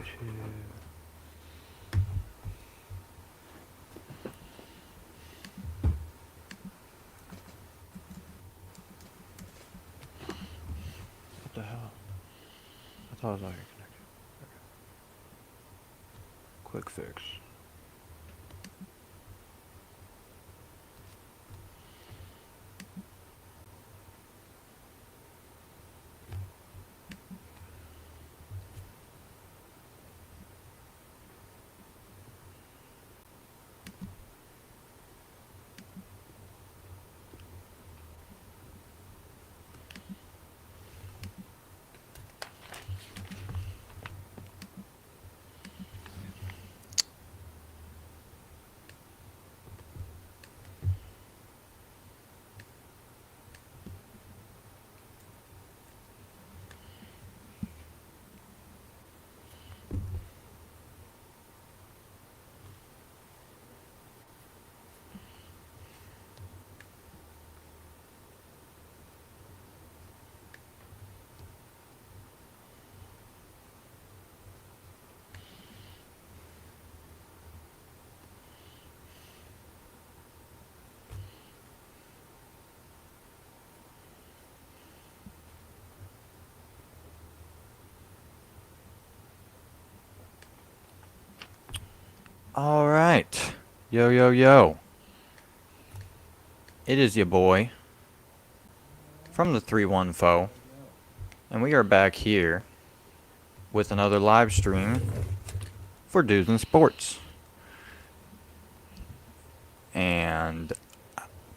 What the hell? I thought it was already connected. Okay. Quick fix. All right. Yo, yo, yo. It is your boy from the 3-1 foe. And we are back here with another live stream for Dudes and Sports. And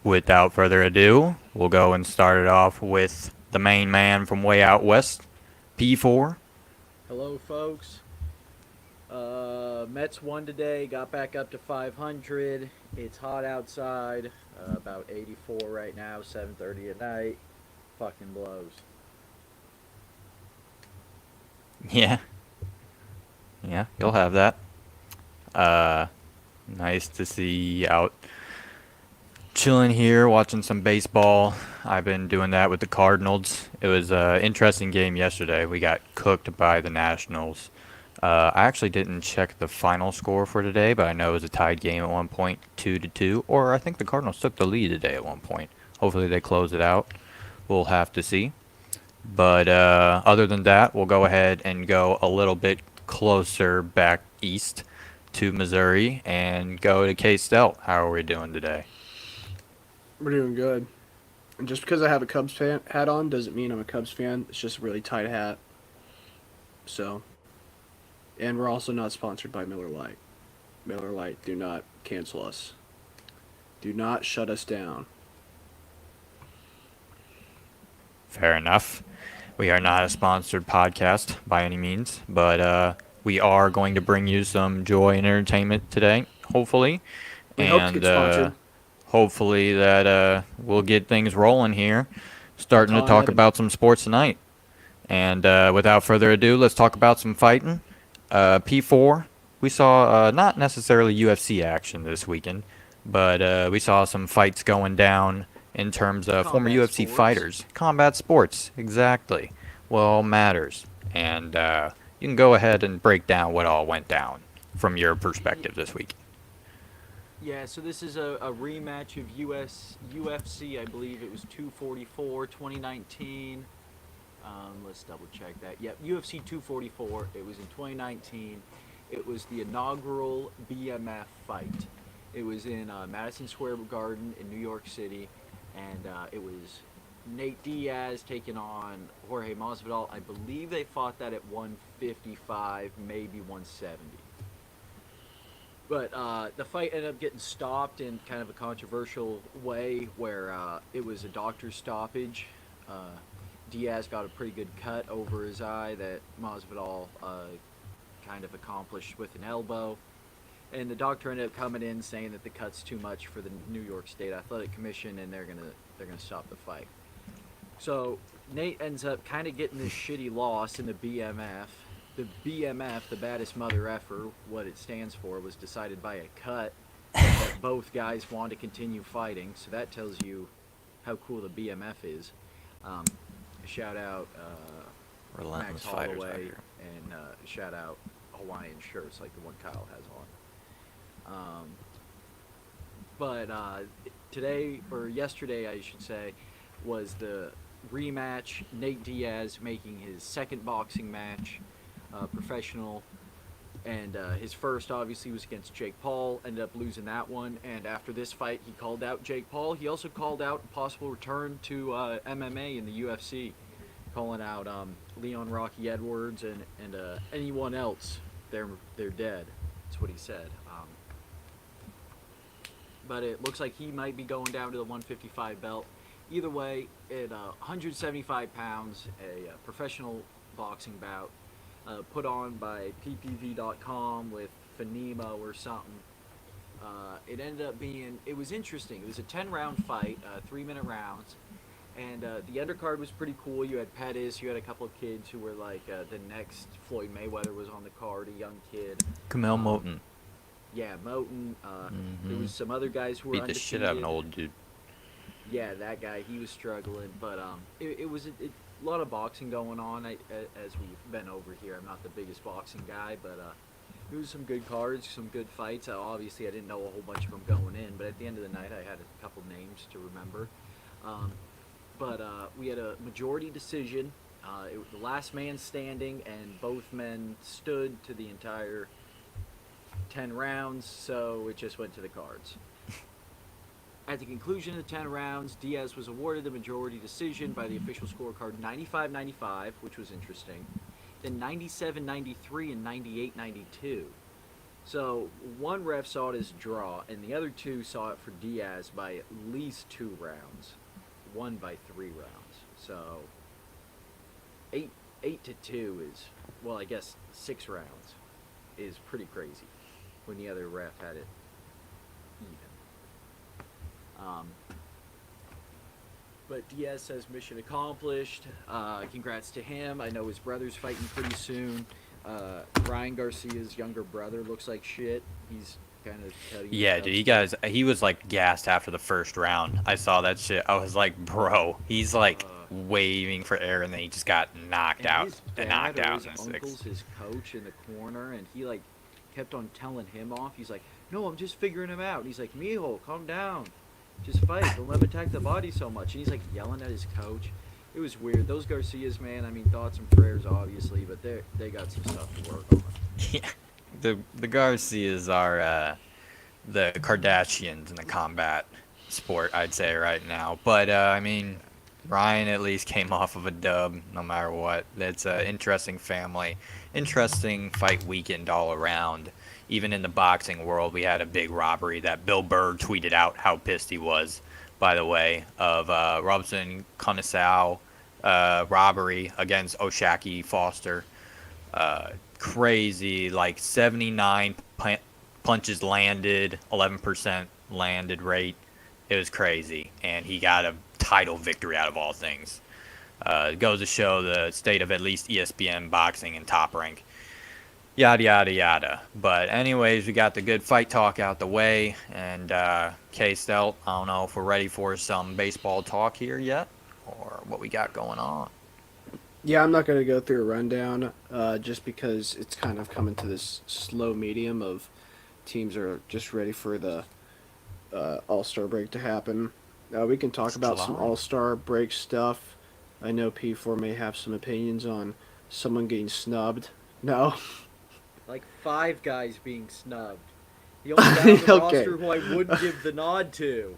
without further ado, we'll go and start it off with the main man from way out west, P4. Hello, folks. Mets won today, got back up to 500. It's hot outside, about 84 right now, 7:30 at night. Fucking blows. Yeah. Yeah, you'll have that. Nice to see out chilling here, watching some baseball. I've been doing that with the Cardinals. It was an interesting game yesterday. We got cooked by the Nationals. I actually didn't check the final score for today, but I know it was a tied game at one point, 2-2. Or I think the Cardinals took the lead today at one point. Hopefully they close it out. We'll have to see. But other than that, we'll go ahead and go a little bit closer back east to Missouri and go to K-Stel. How are we doing today? We're doing good. And just because I have a Cubs hat on doesn't mean I'm a Cubs fan. It's just a really tight hat. So, and we're also not sponsored by Miller Lite. Miller Lite, do not cancel us. Do not shut us down. Fair enough. We are not a sponsored podcast by any means, but we are going to bring you some joy and entertainment today, hopefully. We hope to get sponsored. Hopefully that we'll get things rolling here, starting to talk about some sports tonight. And without further ado, let's talk about some fighting. P4, we saw not necessarily UFC action this weekend, but we saw some fights going down in terms of former UFC fighters. Combat sports, exactly. Well, matters. And you can go ahead and break down what all went down from your perspective this week. Yeah, so this is a rematch of UFC, I believe it was 244, 2019. Let's double check that. Yep, UFC 244. It was in 2019. It was the inaugural BMF fight. It was in Madison Square Garden in New York City, and it was Nate Diaz taking on Jorge Masvidal. I believe they fought that at 155, maybe 170. But the fight ended up getting stopped in kind of a controversial way where it was a doctor's stoppage. Diaz got a pretty good cut over his eye that Masvidal kind of accomplished with an elbow. And the doctor ended up coming in saying that the cut's too much for the New York State Athletic Commission and they're gonna stop the fight. So Nate ends up kind of getting this shitty loss in the BMF. The BMF, the baddest mother effer, what it stands for, was decided by a cut that both guys want to continue fighting. So that tells you how cool the BMF is. Shout out Relentless Max fighters out Holloway here. and shout out Hawaiian shirts like the one Kyle has on. But today, or yesterday, I should say, was the rematch. Nate Diaz making his second boxing match, professional, and his first obviously was against Jake Paul. Ended up losing that one. And after this fight, he called out Jake Paul. He also called out a possible return to MMA in the UFC, calling out Leon Rocky Edwards and anyone else. They're dead. That's what he said. But it looks like he might be going down to the 155 belt. Either way, at 175 pounds, a professional boxing bout put on by ppv.com with Fanimo or something. It ended up being, it was interesting. It was a 10-round fight, 3-minute rounds. And the undercard was pretty cool. You had Pettis, you had a couple of kids who were like the next Floyd Mayweather was on the card, a young kid. Kamel Moten. Yeah, Moten. There was some other guys who were Beat the undefeated. shit out of an old dude. Yeah, that guy, he was struggling. But it was a lot of boxing going on as we've been over here. I'm not the biggest boxing guy, but it was some good cards, some good fights. Obviously, I didn't know a whole bunch of them going in, but at the end of the night, I had a couple names to remember. But we had a majority decision. It was the last man standing, and both men stood to the entire 10 rounds, so it just went to the cards. At the conclusion of the 10 rounds, Diaz was awarded the majority decision by the official scorecard 95-95, which was interesting, then 97-93 and 98-92. So one ref saw it as a draw, and the other two saw it for Diaz by at least 2 rounds, one by 3 rounds. So 8-2 is, well, I guess 6 rounds is pretty crazy when the other ref had it even. But Diaz says mission accomplished. Congrats to him. I know his brother's fighting pretty soon. Ryan Garcia's younger brother looks like shit. He's kind of cutting. Yeah, dude, he was like gassed after the first round. I saw that shit. I was like, bro, he's like waving for air, and then he just got knocked out. His dad Knocked or out his in the uncle's sixth. his coach in the corner, and he like kept on telling him off. He's like, no, I'm just figuring him out. And he's like, Mijo, calm down. Just fight. Don't let him attack the body so much. And he's like yelling at his coach. It was weird. Those Garcias, man, I mean, thoughts and prayers, obviously, but they got some stuff to work on. Yeah, the Garcias are the Kardashians in the combat sport, I'd say right now. But I mean, Ryan at least came off of a dub, no matter what. That's an interesting family, interesting fight weekend all around. Even in the boxing world, we had a big robbery that Bill Burr tweeted out how pissed he was, by the way, of Robson Conasau robbery against Oshaki Foster. Crazy, like 79 punches landed, 11% landed rate. It was crazy, and he got a title victory out of all things. It goes to show the state of at least ESPN boxing in Top Rank. Yada, yada, yada. But anyways, we got the good fight talk out the way. And K-Stelt, I don't know if we're ready for some baseball talk here yet, or what we got going on. Yeah, I'm not going to go through a rundown just because it's kind of coming to this slow medium of teams are just ready for the All-Star break to happen. We can talk about some All-Star break stuff. I know P4 may have some opinions on someone getting snubbed. No? Like 5 guys being snubbed. The only guy on the Okay. roster who I wouldn't give the nod to.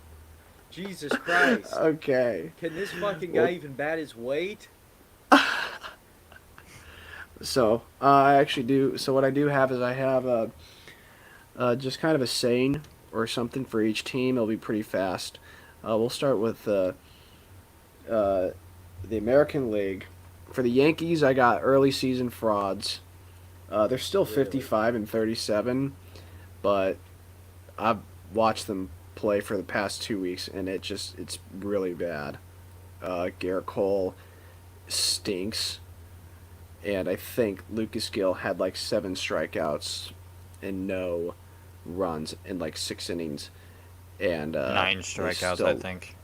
Jesus Christ. Okay. Can this fucking guy even bat his weight? So, I actually do. So, what I do have is I have just kind of a saying or something for each team. It'll be pretty fast. We'll start with the American League. For the Yankees, I got early season frauds. They're still 55 and 37, but I've watched them play for the past 2 weeks, and it's really bad. Garrett Cole stinks, and I think Lucas Gill had like 7 strikeouts and no runs in like 6 innings, and 9 strikeouts, I think.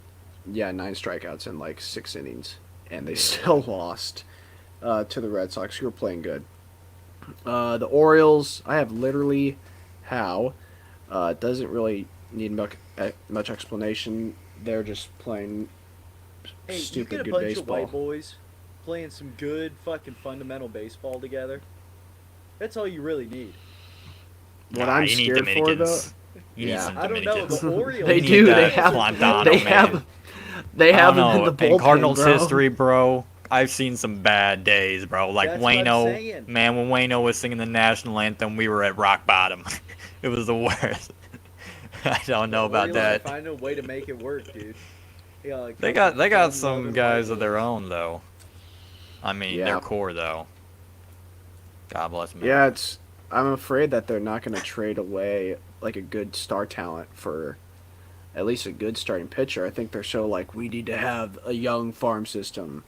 Yeah, 9 strikeouts in like 6 innings, and they still lost to the Red Sox, who were playing good. The Orioles, I have literally how. It doesn't really need much explanation. They're just playing Hey, you stupid get a good bunch baseball. of white boys playing some good fucking fundamental baseball together. That's all you really need. What Nah, I'm you need scared for, though, Dominicans. You need yeah, some I don't know. Dominicans. The Orioles. they You do. need They that have. Plantano, They man. have. They I have don't him in know. the In bullpen, Cardinals bro. history, bro, I've seen some bad days, bro. Like That's what I'm Wayno, saying. man, when Wayno was singing the national anthem, we were at rock bottom. It was the worst. I don't The know about Orioles are that. finding a way to make it work, dude. They got like They fucking got some fun-loving white guys of their boys. own though. I mean, their Yeah, core though. God bless yeah. America. It's. I'm afraid that they're not going to trade away like a good star talent for at least a good starting pitcher. I think they're so like we need to have a young farm system.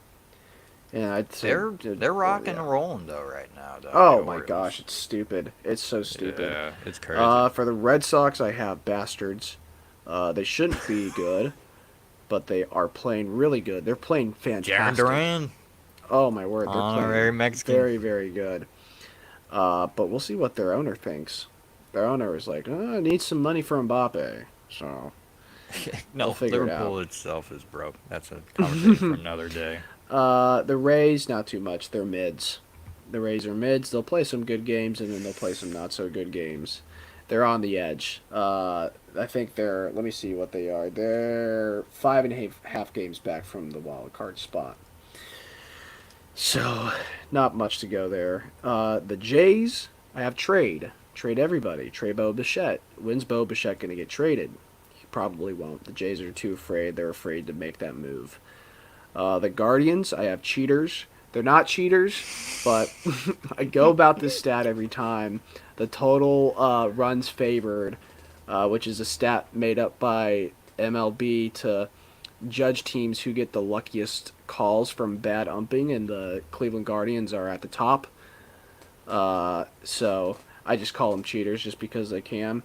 And I'd say, They're well, rocking yeah. and rolling though right now though. The Oh my gosh, Orioles. it's stupid. It's so stupid. Yeah, it's crazy. For the Red Sox, I have bastards. They shouldn't be good, but they are playing really good. They're playing Jaron fantastic. Duran, Oh my word, they're honorary playing Mexican. very, very good. But we'll see what their owner thinks. Their owner is like, I need some money for Mbappe. So they'll No, figure it out. Liverpool itself is broke. That's a conversation for another day. The Rays, not too much. They're mids. The Rays are mids. They'll play some good games, and then they'll play some not so good games. They're on the edge. I think they're. Let me see what they are. They're 5.5 games back from the wild card spot. So, not much to go there. The Jays, I have trade. Trade everybody. Trade Bo Bichette. When's Bo Bichette going to get traded? He probably won't. The Jays are too afraid. They're afraid to make that move. The Guardians, I have cheaters. They're not cheaters, but I go about this stat every time. The total runs favored, which is a stat made up by MLB to judge teams who get the luckiest calls from bad umping, and the Cleveland Guardians are at the top. So I just call them cheaters just because they can.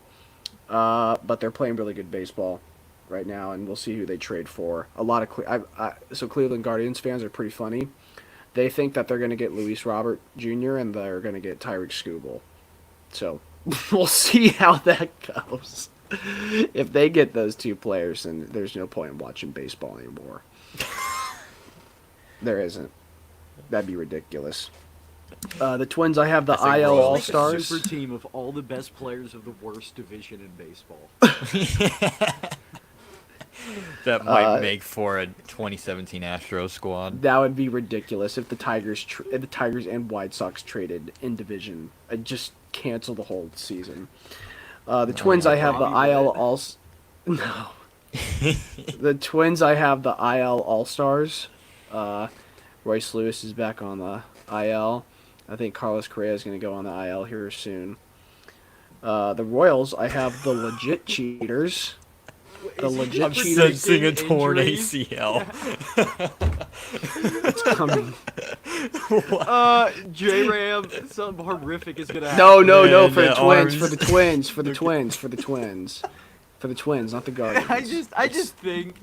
But they're playing really good baseball right now, and we'll see who they trade for. A lot of so Cleveland Guardians fans are pretty funny. They think that they're going to get Luis Robert Jr. and they're going to get Tyreek Skubal. So we'll see how that goes. If they get those two players, then there's no point in watching baseball anymore. There isn't. That'd be ridiculous. The Twins, I have the That's a IL gross All Make a Stars. super team of all the best players of the worst division in baseball. That might make for a 2017 Astros squad. That would be ridiculous if the Tigers and White Sox traded in division. I'd just cancel the whole season. The Twins, I have the Bobby IL Witt. All. No. The Twins, I have the IL All Stars. Royce Lewis is back on the IL. I think Carlos Correa is going to go on the IL here soon. The Royals, I have the legit cheaters. The Is he legit I'm cheaters sensing a predicting torn injuries? ACL. coming. J-Ram, something horrific is gonna happen. No, Man, for the the Twins, arms. for the Twins, for the Twins, for the Twins. For the Twins, not the Guardians. I just think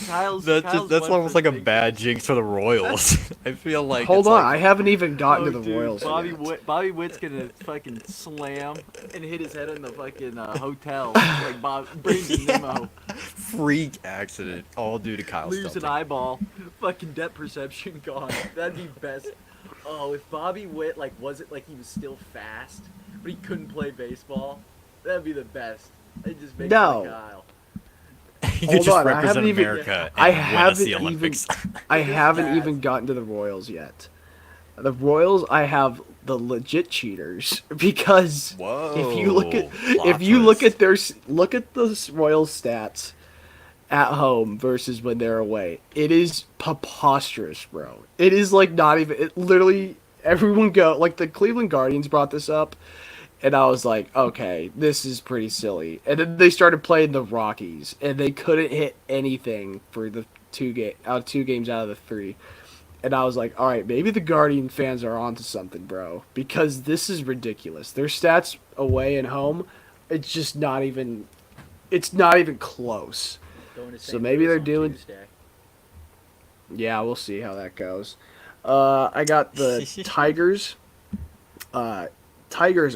Kyle's That's went almost for like a big- bad jinx for the Royals. I feel like Hold it's on, like, I haven't even gotten Oh, to the dude, Royals yet. Bobby Witt's gonna fucking slam and hit his head in the fucking hotel like Brandon Nemo. freak accident, all due to Kyle Lose an Stelter. eyeball, fucking depth perception gone. That'd be best. Oh, if Bobby Witt like wasn't like he was still fast, but he couldn't play baseball, that'd be the best. It just makes No. like Kyle. You Hold could just on, I represent haven't even- America I and win us haven't the even- Olympics. I haven't fast. even gotten to the Royals yet. The Royals, I have the legit cheaters because if you look at Whoa, if you plot look twist. at their look at the Royals stats at home versus when they're away, it is preposterous, bro. It is like not even. It literally everyone go like the Cleveland Guardians brought this up. And I was like, okay, this is pretty silly. And then they started playing the Rockies, and they couldn't hit anything for the two games out of the three. And I was like, all right, maybe the Guardian fans are onto something, bro, because this is ridiculous. Their stats away and home, it's just not even, it's not even close. Going to So St. maybe Louis they're on doing- Tuesday. Yeah, we'll see how that goes. I got the Tigers. Tigers,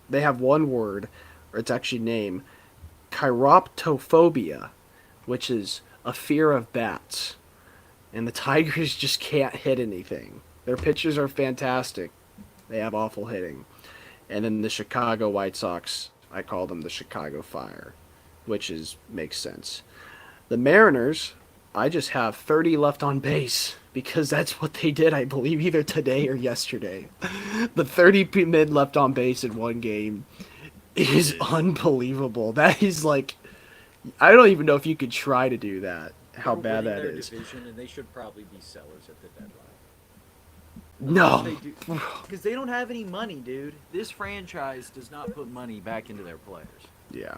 they have one word, or it's actually named chiroptophobia, which is a fear of bats. And the Tigers just can't hit anything. Their pitchers are fantastic. They have awful hitting. And then the Chicago White Sox, I call them the Chicago Fire, which makes sense. The Mariners, I just have 30 left on base because that's what they did, I believe, either today or yesterday. The 30 men left on base in one game is unbelievable. That is like, I don't even know if you could try to do that. How They're bad winning that their is. division, and they should probably be sellers at the deadline. No. Because they don't have any money, dude. This franchise does not put money back into their players. Yeah.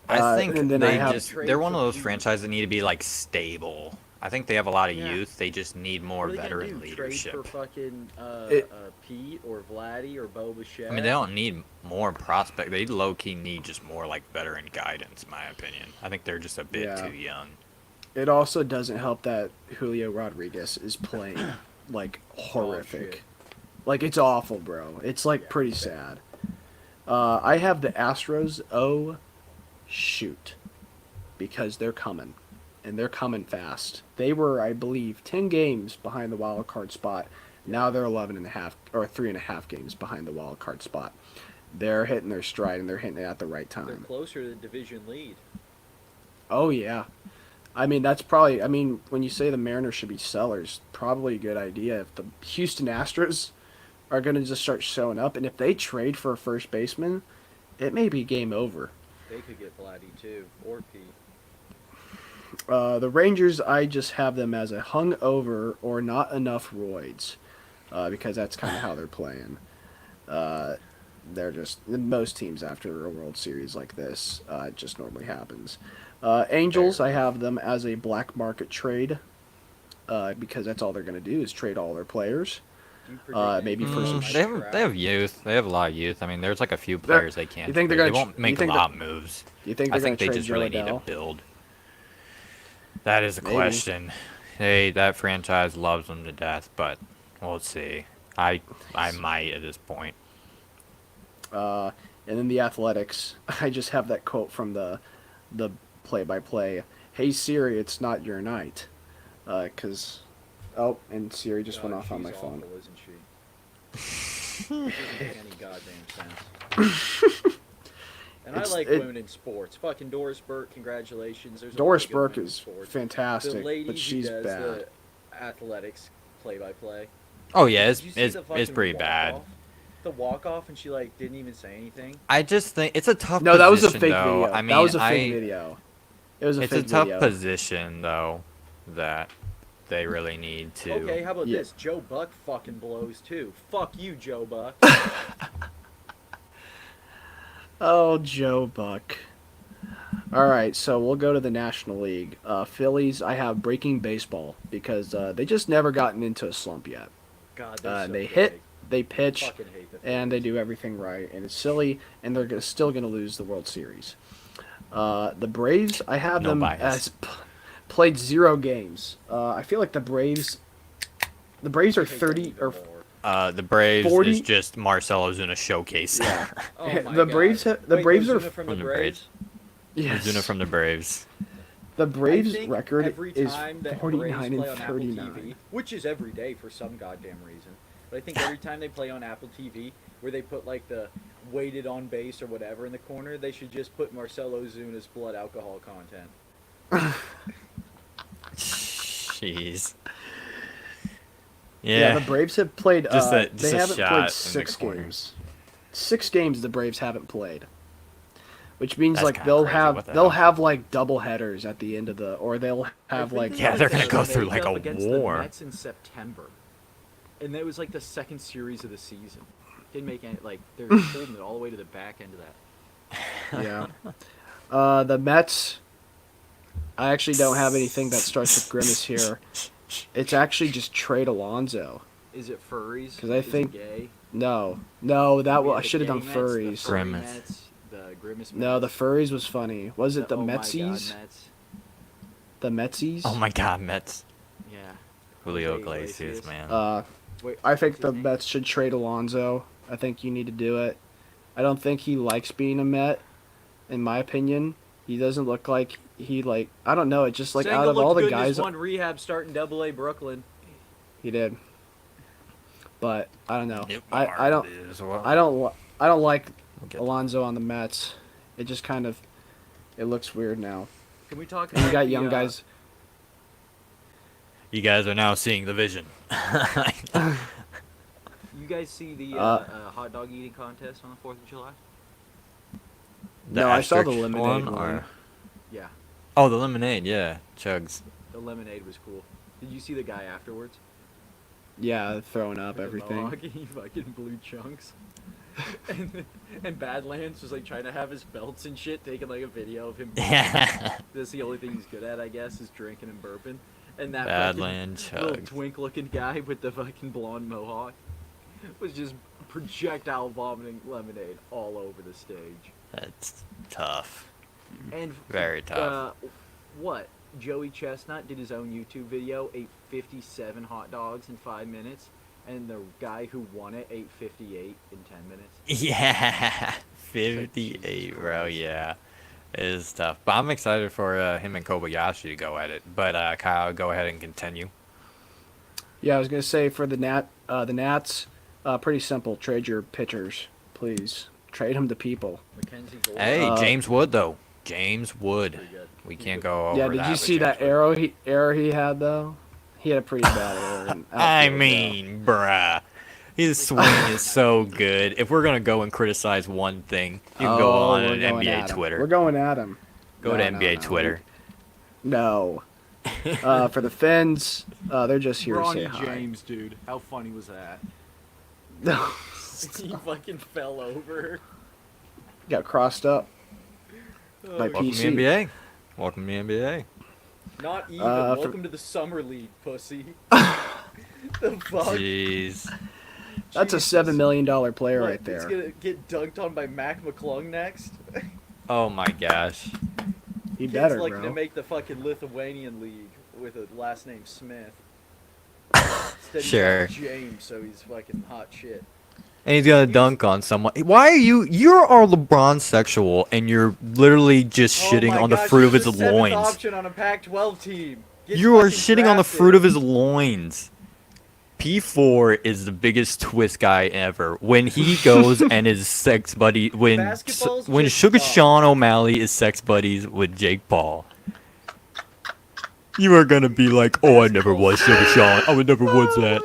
I think and then they I have just trade they're one of for those Pete. franchises that need to be like stable. I think they have a lot of Yeah. youth. They just need more What are they gonna veteran do, leadership. Trade for fucking It- Pete or Vladdy or Bo Bichette? I mean, they don't need more prospect. They low key need just more like veteran guidance, in my opinion. I think they're just a bit Yeah. too young. It also doesn't help that Julio Rodriguez is playing like horrific. shit. Like it's awful, bro. It's like pretty sad. I have the Astros. Oh, shoot, because they're coming, and they're coming fast. They were, I believe, 10 games behind the wild card spot. Now they're 11 and a half or 3.5 games behind the wild card spot. They're hitting their stride and they're hitting it at the right They're time. closer to the division lead. Oh yeah. I mean, that's probably. I mean, when you say the Mariners should be sellers, probably a good idea. If the Houston Astros are going to just start showing up, and if they trade for a first baseman, it may be game over. They could get Vladdy too, or Pete. The Rangers, I just have them as a hungover or not enough roids, because that's kind of how they're playing. They're just most teams after a World Series like this, it just normally happens. Angels, I have them as a black market trade, because that's all they're going to do is trade all their players. Do you predict Maybe any for some They have youth. They have a lot of youth. I mean, there's like a few They're- players they can't. you think they're trade. gonna They won't tr- make you a think lot of moves. Do you think I they're going think to they trade just Joe really need Adele? to build. That is a Maybe. question. Hey, that franchise loves them to death, but we'll see. I might at this point. And then the Athletics, I just have that quote from the play-by-play. Hey Siri, it's not your night. And Siri just went God, off on my she's phone. awful, isn't she? She doesn't make any goddamn sense. And I like women in sports. Fucking Doris Burke, congratulations. There's a lot Doris of good Burke women in is sports. fantastic, The lady but who she's does bad. the athletics play-by-play. Oh yeah, Did you see it's the fucking pretty bad. walk-off? The walk-off, and she like didn't even say anything. I just think it's a tough. No, that was a position, fake though. video. I mean, That was a fake video. It was a It's fake a tough video. position though that they really need to. Okay, how about Yeah. this? Joe Buck fucking blows too. Fuck you, Joe Buck. Oh, Joe Buck. All right, so we'll go to the National League. Phillies, I have breaking baseball because they just never gotten into a slump yet. God, they're so They big. hit, they pitch, Fucking hate the and they Phillies. do everything right, and it's silly, and they're still going to lose the World Series. The Braves, I have No them bias. as played 0 games. I feel like the Braves are I hate them 30 even or more. The Braves 40? is just Marcelo Ozuna showcase. Yeah. Oh my the God. Braves the Wait, Braves are Ozuna from the From the Braves. yes. Ozuna from the Braves. The I Braves think record every is time that 49 Braves and play on Apple 39. TV, which is every day for some goddamn reason. But I think every time they play on Apple TV, where they put like the weighted on base or whatever in the corner, they should just put Marcelo Ozuna's blood alcohol content. Jeez. Yeah, Yeah. the Braves have played. Just a- they just a haven't shot in played the 6 corner. games. 6 games the Braves haven't played, which means That's like kinda they'll crazy. have What the they'll hell? have like double headers at the end of or they'll have like Yeah, they're gonna go They through were like a up against war. The Mets in September, and that was like the second series of the season. Didn't make any like they're holding it all the way to the back end of that. yeah. The Mets. I actually don't have anything that starts with grimace here. It's actually just trade Alonso. Is it furries? 'Cause I Is it think- gay? No, We I had the should have gay done Mets, furries. The furry Grimace. Mets, the grimace. No, the Mets, furries was funny. Was it the oh my God, Metsies? Mets. The Metsies? Oh my God, Mets. Yeah. Julio Jose Iglesias, Iglesias. man. Uh, Wait, I think what's the his name? Mets should trade Alonso. I think you need to do it. I don't think he likes being a Met, in my opinion. He doesn't look like I don't know. It's just like Senga out of all looked the good in guys, his one rehab starting Double-A Brooklyn. he did. But I don't know. Yep, I don't as well. I don't like We'll get Alonso on the Mets. It just kind of it looks weird now. Can we talk And you about got the, young guys. You guys are now seeing the vision. You guys see the hot dog eating contest on the 4th of July? No, I saw the asterisk lemonade one. or- Yeah, Oh, the lemonade, yeah. Chugs. the lemonade was cool. Did you see the guy afterwards? Yeah, throwing up With the everything. mohawk, he fucking blew chunks. and Badlands was like trying to have his belts and shit, taking like a video of him. That's the only thing he's good at, I guess, is drinking and burping. And that Badland fucking little Chugs. twink-looking guy with the fucking blonde mohawk was just projectile vomiting lemonade all over the stage. That's tough. And Very tough. What? Joey Chestnut did his own YouTube video, ate 57 hot dogs in 5 minutes, and the guy who won it ate 58 in 10 minutes. Yeah. Jesus 58, bro, Christ. yeah. It is tough. But I'm excited for him and Kobayashi to go at it. But Kyle, go ahead and continue. Yeah, I was gonna say for the Nats, pretty simple. Trade your pitchers, please. Trade them to people. Mackenzie Gore. Hey, James Wood, though. James Wood. Pretty good. We He's can't good. go over Yeah, that. did you with see James that Wood. error he had though? He had a pretty bad error. in I outfield, mean, bruh. His swing is so good. If we're going to go and criticize one thing, you can go on we're an going NBA at him. Twitter. We're going at him. Go to NBA Twitter. No. For the Finns, they're just here to say Ronnie hi. James, dude. How funny was that? No. He fucking fell over. Got crossed up. Oh, By Welcome to PC. the NBA. Welcome to the NBA. Not even. For- Welcome to the summer league, pussy. The fuck? Jeez. That's a Jesus. $7 million player What, right there. It's gonna get dunked on by Mac McClung next. Oh my gosh. He Kid's better, like bro. to make the fucking Lithuanian league with a last name Smith. Instead Sure. he's got James, so he's fucking hot shit. And he's gonna dunk on someone. Why are you're our LeBron sexual and you're literally just Oh shitting my on the gosh, fruit of he's his the seventh loins. option on a Pac-12 team. Get You are fucking shitting on the drafted. fruit of his loins. P4 is the biggest twist guy ever. When he goes and is sex buddy Basketball's when just Sugar dumb. Sean O'Malley is sex buddies with Jake Paul. You are gonna be like, oh, I never was Sugar Sean. I would never was that.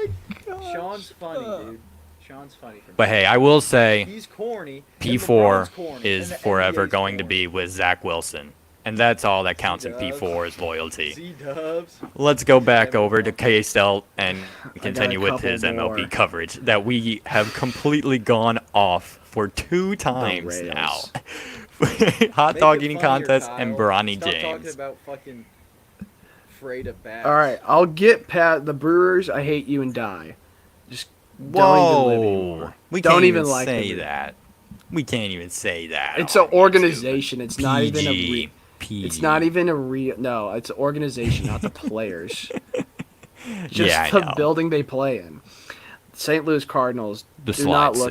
Sean's funny, dude. Sean's funny. For But me. hey, I will say He's corny. and P4 LeBron's corny, is and the forever NBA's going to corny. be with Zach Wilson. And that's all that counts in Z-Dubs. P4 is loyalty. Z-Dubs. Let's go back over to K-Stelt and got continue a with couple his MLB more. coverage that we have completely gone off for 2 times rails. now. Hot Make dog it eating funnier, contest Kyle. and Bronny Stop talking James. about fucking afraid of bats. All right, I'll get Pat the Brewers. I hate you and die. Just don't even live Whoa. anymore. We Don't can't even even like say the- that. We can't even say that. It's on an organization. YouTube. It's not even a. PG. PG. It's not even a real. No, it's an organization, not the players. Just Yeah, I the know. building they play in. St. Louis Cardinals. The do not slide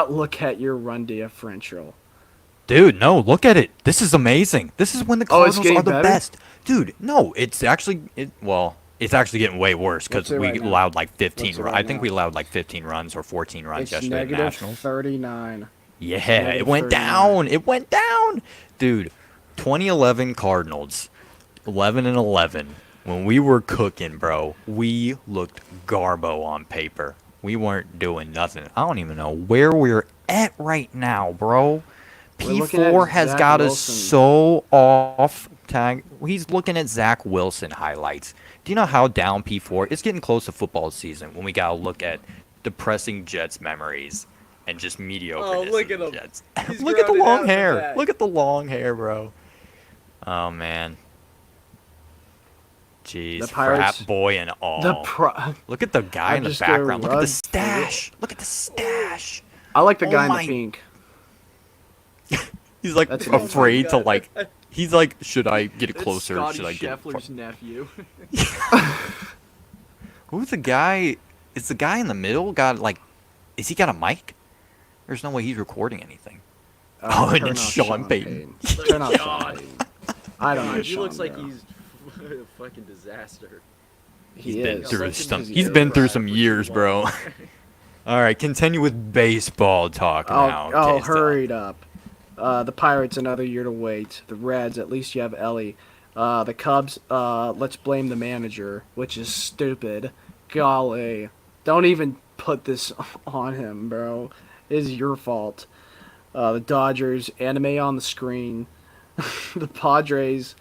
look sick. at your run differential. Dude, no, look at it. This is amazing. This is when the Oh, it's Cardinals getting are the better? best. Dude, no, it's actually it's actually getting way worse because What's it we right now? allowed like 15 What's it I right think now? we allowed like 15 runs or 14 runs It's yesterday at negative Nationals. 39. Yeah, negative it went 39. down. It went down. Dude, 2011 Cardinals, 11-11. When we were cooking, bro, we looked garbo on paper. We weren't doing nothing. I don't even know where we're at right now, bro. We're looking at P4 has Zach got us Wilson. so off tag. He's looking at Zach Wilson highlights. Do you know how down P4? It's getting close to football season when we gotta look at depressing Jets memories and just mediocre. Oh, look at him. Jets. He's Look at the grounded out long in the hair. back. Look at the long hair, bro. Oh man. Jeez, The Pirates- frat boy and all. Look at the guy I'm in the just gonna background. Look at the run stash. Look at the stash. I like the Oh guy in my- the pink. He's like That's an afraid to God. like. He's like, should I get That's closer? Scotty Should I get? Scheffler's nephew. Who's the guy? Is the guy in the middle got like? Is he got a mic? There's no way he's recording anything. Oh, and turn it's off Sean Payton. Turn off God. Sean Payton. I don't know. He Sean, looks like bro. he's a fucking disaster. He's He been is. through Like some. him He's in been the through crowd some for years, too bro. long. All right, continue with baseball talk now. Oh, Taste hurried up. The Pirates, another year to wait. The Reds, at least you have Ellie. The Cubs, let's blame the manager, which is stupid. Golly. Don't even put this on him, bro. It is your fault. The Dodgers, anime on the screen. The Padres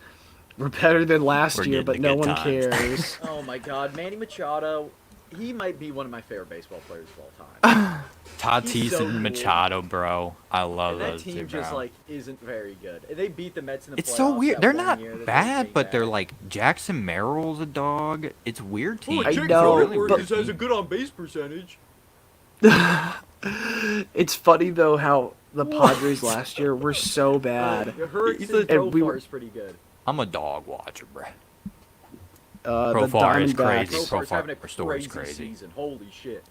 were better than last We're year, getting but the no good one times. cares. Oh my God, Manny Machado. He might be one of my favorite baseball players of all time. He's Tatis so and cool. Machado, bro. I love And that those two, team bro. just like isn't very good. And they beat the Mets in the It's playoffs. so weird. that They're one not year that they bad, came but they're back. like Jackson Merrill's a dog. It's weird team. I know, but- has a good on base percentage. It's funny, though, how the Padres last year were so bad. Hurricane And we Profar were- is pretty good. I'm a dog watcher, bro. The Profar is Diamondbacks. crazy. Profar's having a Profar story's crazy crazy. season. Holy shit.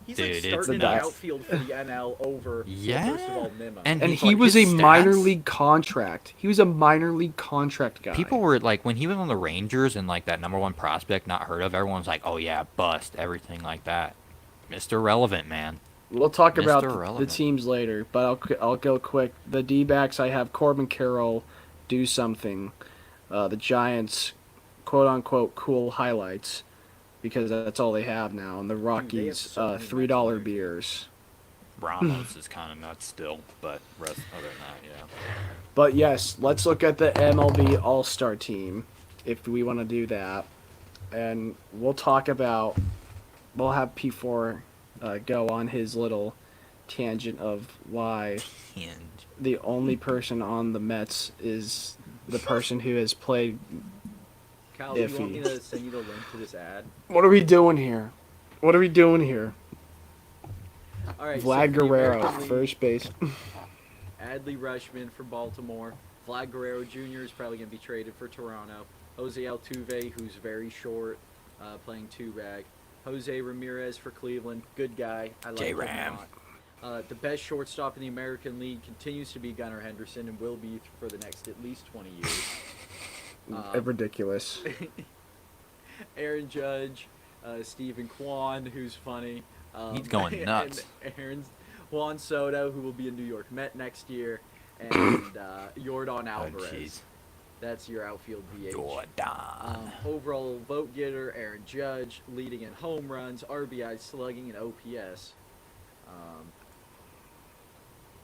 He's Dude, like it's starting in the the best. outfield for the NL over Yeah. first of all Nimmo. And And He's he like, was a his minor stats- league contract. He was a minor league contract guy. People were like, when he was on the Rangers and like that #1 prospect not heard of, everyone's like, oh yeah, bust, everything like that. Mr. Relevant, man. We'll talk Mr. about the Relevant. teams later, but I'll go quick. The D-backs, I have Corbin Carroll do something. The Giants, quote unquote, cool highlights, because that's all they have now. And the Rockies, so many $3 Mets on their beers. Ramos is kind of nuts still, but rest other than that, yeah. But yes, let's look at the MLB All-Star team, if we want to do that, and we'll talk about. We'll have P4 go on his little tangent of why And the only person on the Mets is the person who has played. Kyle, do you want iffy. me to send you the link to this ad? What are we doing here? What are we doing here? All right, Vlad so for the Guerrero, American League, first base. Adley Rutschman from Baltimore. Vlad Guerrero Jr. is probably going to be traded for Toronto. Jose Altuve, who's very short, playing two-bag. Jose Ramirez for Cleveland. Good guy. I like him J-Ram. a lot. The best shortstop in the American League continues to be Gunnar Henderson and will be for the next at least 20 years. Ridiculous. Aaron Judge, Stephen Kwan, who's funny. He's going nuts. And Juan Soto, who will be a New York Met next year, and Yordan oh Alvarez. jeez, That's your outfield DH. Jordan. Overall vote getter, Aaron Judge, leading in home runs, RBI slugging, and OPS.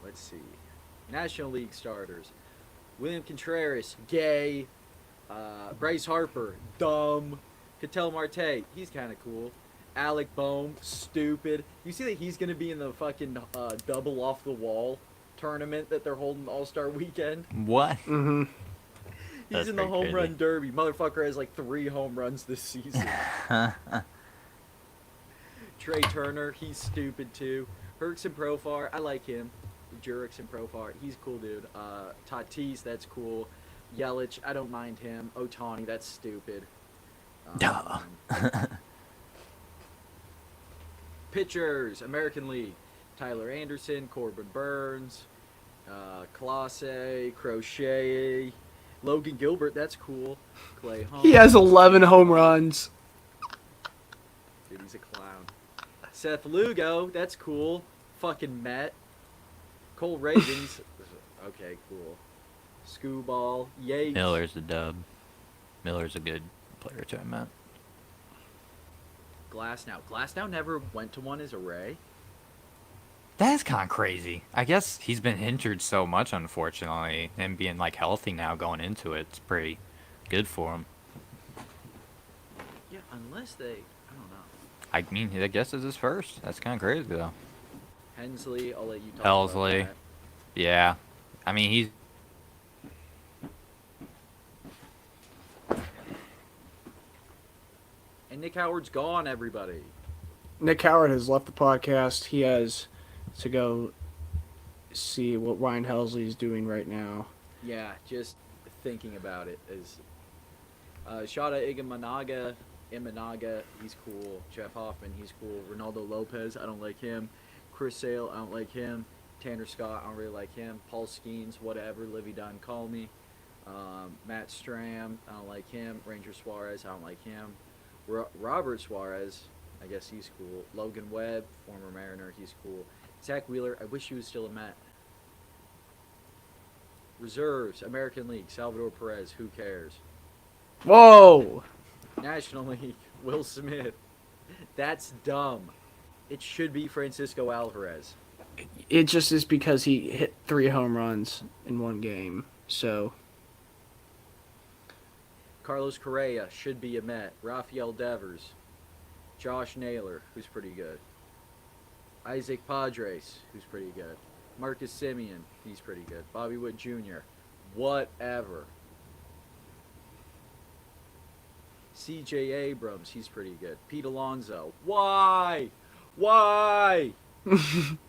Let's see. National League starters. William Contreras, gay. Bryce Harper, dumb. Ketel Marte, he's kind of cool. Alec Boehm, stupid. You see that he's going to be in the fucking double off the wall tournament that they're holding All-Star Weekend? What? Mm-hmm. He's That's in the pretty home crazy. run derby. Motherfucker has like 3 home runs this season. Trey Turner, he's stupid too. Herxen Profar, I like him. Jurickson Profar, he's a cool dude. Tatis, that's cool. Yelich, I don't mind him. Otani, that's stupid. Duh. Pitchers, American League. Tyler Anderson, Corbin Burns, Clase, Crochet, Logan Gilbert, that's cool. Clay Hunt. He has 11 home runs. Dude, he's a clown. Seth Lugo, that's cool. Fucking Met. Cole Ravens. Okay, cool. Scooball. Yates. Miller's a dub. Miller's a good player too, man. Glasnow never went to one as a Ray. That's kind of crazy. I guess he's been injured so much, unfortunately. Him being like healthy now going into it, it's pretty good for him. Yeah, unless they, I don't know. I mean, I guess it's his first. That's kind of crazy though. Hensley, I'll let you talk Helsley. about Yeah, I mean he's. that. And Nick Howard's gone, everybody. Nick Howard has left the podcast. He has to go see what Ryan Helsley is doing right now. Yeah, just thinking about it is. Shada Imanaga, he's cool. Jeff Hoffman, he's cool. Ronaldo Lopez, I don't like him. Chris Sale, I don't like him. Tanner Scott, I don't really like him. Paul Skeens, whatever. Livy Dunn, call me. Matt Stram, I don't like him. Ranger Suarez, I don't like him. Robert Suarez, I guess he's cool. Logan Webb, former Mariner, he's cool. Zach Wheeler, I wish he was still a Met. Reserves, American League, Salvador Perez, who cares? Whoa! National League, Will Smith. That's dumb. It should be Francisco Alvarez. It just is because he hit 3 home runs in one game. So, Carlos Correa should be a Met. Rafael Devers. Josh Naylor, who's pretty good. Isaac Padres, who's pretty good. Marcus Simeon, he's pretty good. Bobby Wood Jr., whatever. C.J. Abrams, he's pretty good. Pete Alonso, why? Why?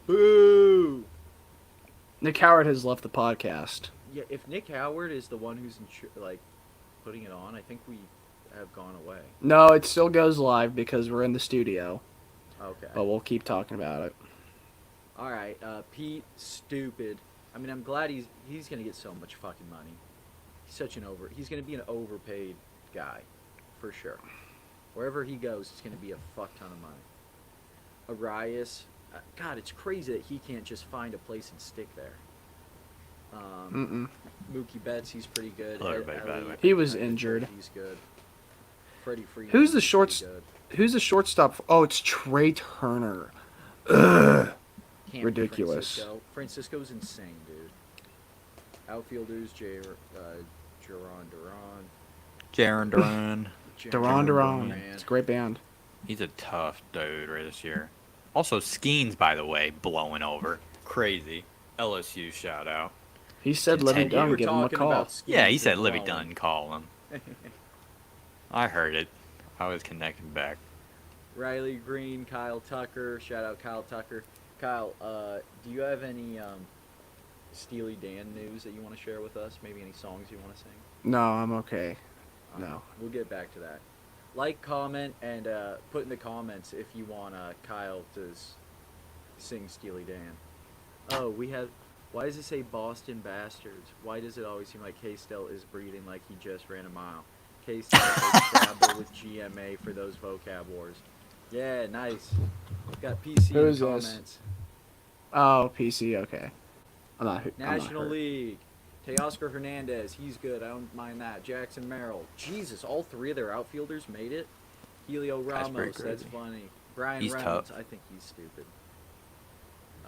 Boo! Nick Howard has left the podcast. Yeah, if Nick Howard is the one who's putting it on, I think we have gone away. No, it still goes live because we're in the studio. Okay. But we'll keep talking about it. All right, Pete, stupid. I mean, I'm glad he's gonna get so much fucking money. He's gonna be an overpaid guy, for sure. Wherever he goes, it's gonna be a fuck ton of money. Arias, God, it's crazy that he can't just find a place and stick there. Mookie Betts, he's pretty good. Hello, everybody, by the way. He was injured. He's good. Freddie Freeman. Who's the he's shorts? pretty good. Who's the shortstop? Oh, it's Trey Turner. Ugh. Can't be Ridiculous. Francisco. Francisco's insane, dude. Outfielders, Jaron Duran. Jaron Duran. Duran Duran. Man. It's a great band. He's a tough dude right this year. Also, Skeens, by the way, blowing over. Crazy. LSU shout out. He said, "Let And him you down. were Give him a talking call." about Yeah, he Skeens said and Livy blowing. Dunn call him. I heard it. I was connecting back. Riley Green, Kyle Tucker. Shout out Kyle Tucker. Kyle, do you have any Steely Dan news that you want to share with us? Maybe any songs you want to sing? No, I'm okay. No. We'll get back to that. Like, comment, and put in the comments if you want Kyle to sing Steely Dan. Oh, we have... Why does it say Boston Bastards? Why does it always seem like K-Stel is breathing like he just ran a mile? K-Stel plays Scrabble with GMA for those vocab wars. Yeah, nice. Got PC Who in is the this? comments. Oh, PC. Okay. I'm not National hurt. League. Teoscar Hernandez, he's good. I don't mind that. Jackson Merrill. Jesus, all 3 of their outfielders made it. Helio That's pretty Ramos, that's crazy. funny. Brian He's Reynolds, tough. I think he's stupid.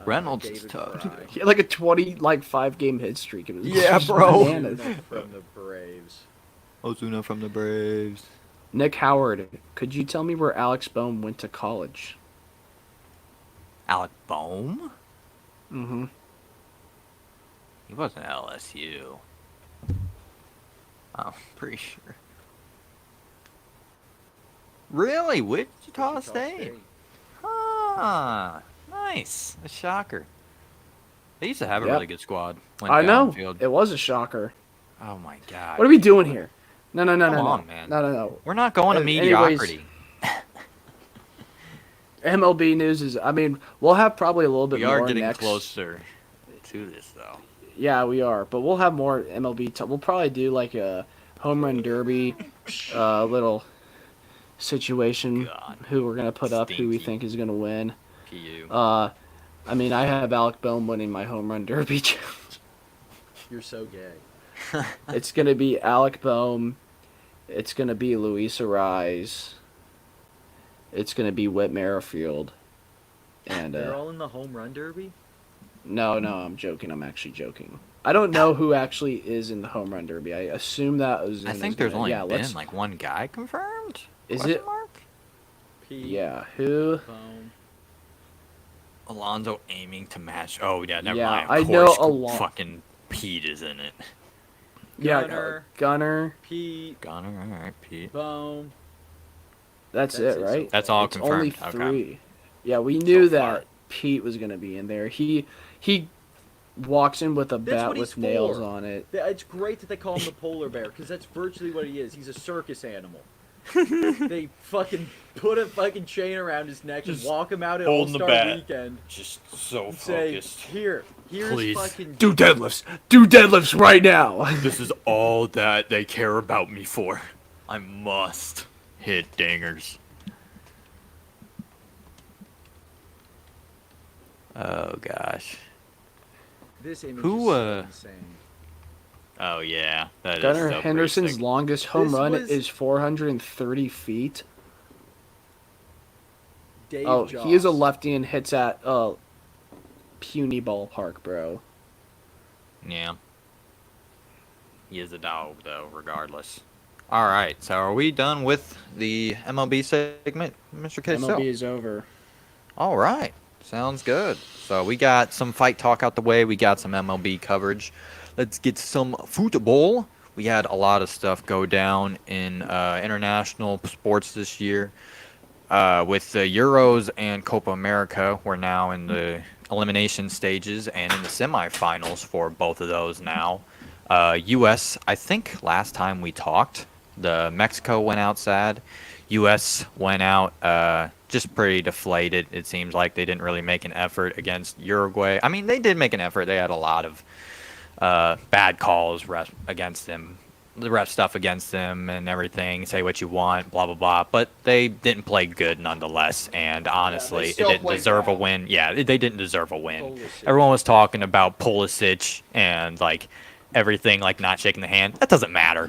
Reynolds is David tough. Fry. He had like a 5-game hit streak. It was Yeah, just bro. bananas. From the Braves. Ozuna from the Braves. Nick Howard, could you tell me where Alex Bohm went to college? Alec Bohm? Mm-hmm. He wasn't LSU. I'm pretty sure. Really? Wichita State? Ah, nice. A shocker. They used to have a Yep. really good squad. I know. Downfield. It was a shocker. Oh my god. What are we doing here? No, Come no, on, man. no. We're not going to Anyways, mediocrity. MLB news is, I mean, we'll have probably a little bit We more are getting next. closer to this, though. Yeah, we are, but we'll have more MLB. We'll probably do like a home run derby, little situation. God. Who we're gonna put up? Who we Stinky. think is gonna win? PU. I mean, I have Alec Bohm winning my home run derby challenge. You're so gay. It's gonna be Alec Bohm. It's gonna be Luis Arise. It's gonna be Whit Merrifield. And They're all in the home run derby? no, I'm joking. I'm actually joking. I don't know who actually is in the home run derby. I assume that Ozuna's I think there's gonna, only yeah, been let's, like one guy confirmed. Is Question it- Mark? Pete, yeah, who? Bohm. Alonzo aiming to match. Oh yeah, never Yeah, mind. I Of know course, Alon- fucking Pete is in it. Yeah, Gunner. Gunner. Pete, Gunner, all right, Pete. Bohm. That's That's it, it, right? so That's all It's only confirmed. 3. Okay. Yeah, we knew So far. that Pete was gonna be in there. He walks in with a That's bat what with he's nails for. on it. It's great that they call him the polar bear, because that's virtually what he is. He's a circus animal. They fucking put a fucking chain around his neck and Just walk him out at holding the All-Star bat. Weekend. Just so And say, focused. here's Please. fucking... Do deadlifts. Do deadlifts right now. This is all that they care about me for. I must hit dingers. Oh gosh. This image Who, is so uh, insane. Oh yeah, that is Gunnar so Henderson's pretty sick. longest home This run was- is 430 feet. Dave Oh, Joss. he is a lefty and hits at puny ballpark, bro. Yeah. He is a dog though, regardless. All right, so are we done with the MLB segment, Mr. K? MLB is over. All right. Sounds good. So we got some fight talk out the way. We got some MLB coverage. Let's get some football. We had a lot of stuff go down in international sports this year. With the Euros and Copa America, we're now in the elimination stages and in the semifinals for both of those now. U.S., I think last time we talked, the Mexico went out sad. U.S. went out just pretty deflated. It seems like they didn't really make an effort against Uruguay. I mean, they did make an effort. They had a lot of bad calls against them, the ref stuff against them and everything. Say what you want, blah blah blah. But they didn't play good nonetheless. And honestly, it still didn't played deserve a bad. win. Yeah, they didn't deserve a win. Pulisic. Everyone was talking about Pulisic and like everything, like not shaking the hand. That doesn't matter.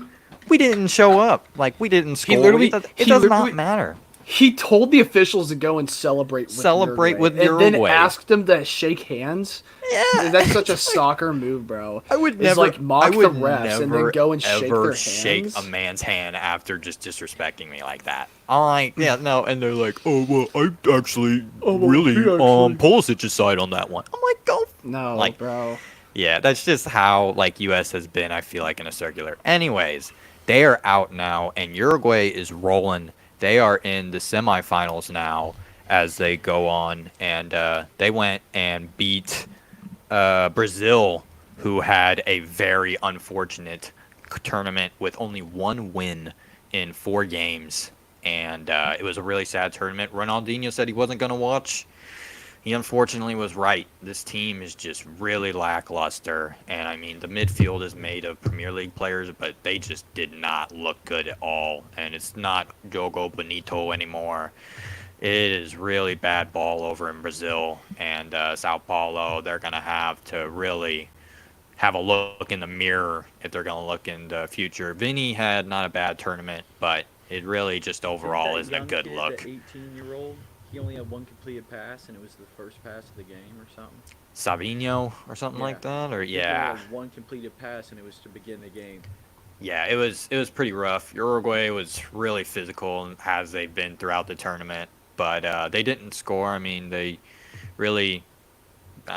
We didn't show up. Like we didn't score. literally- it he does literally- not matter. He told the officials to go and celebrate with Celebrate with and then Uruguay. asked them to shake hands. Yeah, That's such a soccer move, bro. I would It's never like mock I would the refs and then never, go and shake ever their shake hands. a man's hand after just disrespecting me like that. I'm like, yeah, no, and they're like, oh well, I actually really Pulisic's side on that one. I'm like, go. No, Like- bro. Yeah, that's just how like U.S. has been. I feel like in a circular. Anyways, they are out now, and Uruguay is rolling. They are in the semifinals now as they go on, and they went and beat Brazil, who had a very unfortunate tournament with only one win in 4 games, and it was a really sad tournament. Ronaldinho said he wasn't going to watch. He unfortunately was right. This team is just really lackluster, and I mean the midfield is made of Premier League players, but they just did not look good at all. And it's not Jogo Bonito anymore. It is really bad ball over in Brazil and Sao Paulo. They're gonna have to really have a look in the mirror if they're gonna look in the future. Vinny had not a bad tournament, but it really just overall isn't a good look. The 18-year-old, he only had one completed pass, and it was the first pass of the game or something. Savinho or something like that, or He only yeah. had one completed pass, and it was to begin the game. Yeah, it was pretty rough. Uruguay was really physical as they've been throughout the tournament, but they didn't score. I mean, they really,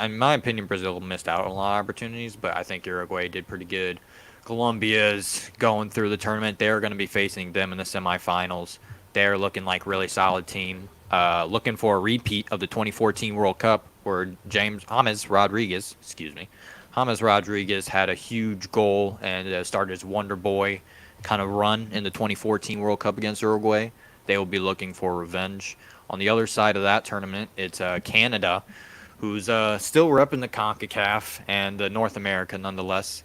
in my opinion, Brazil missed out on a lot of opportunities, but I think Uruguay did pretty good. Colombia's going through the tournament. They're going to be facing them in the semifinals. They're looking like really solid team. Looking for a repeat of the 2014 World Cup where James Rodriguez had a huge goal and started his Wonder Boy kind of run in the 2014 World Cup against Uruguay. They will be looking for revenge. On the other side of that tournament, it's Canada, who's still repping the CONCACAF and North America nonetheless.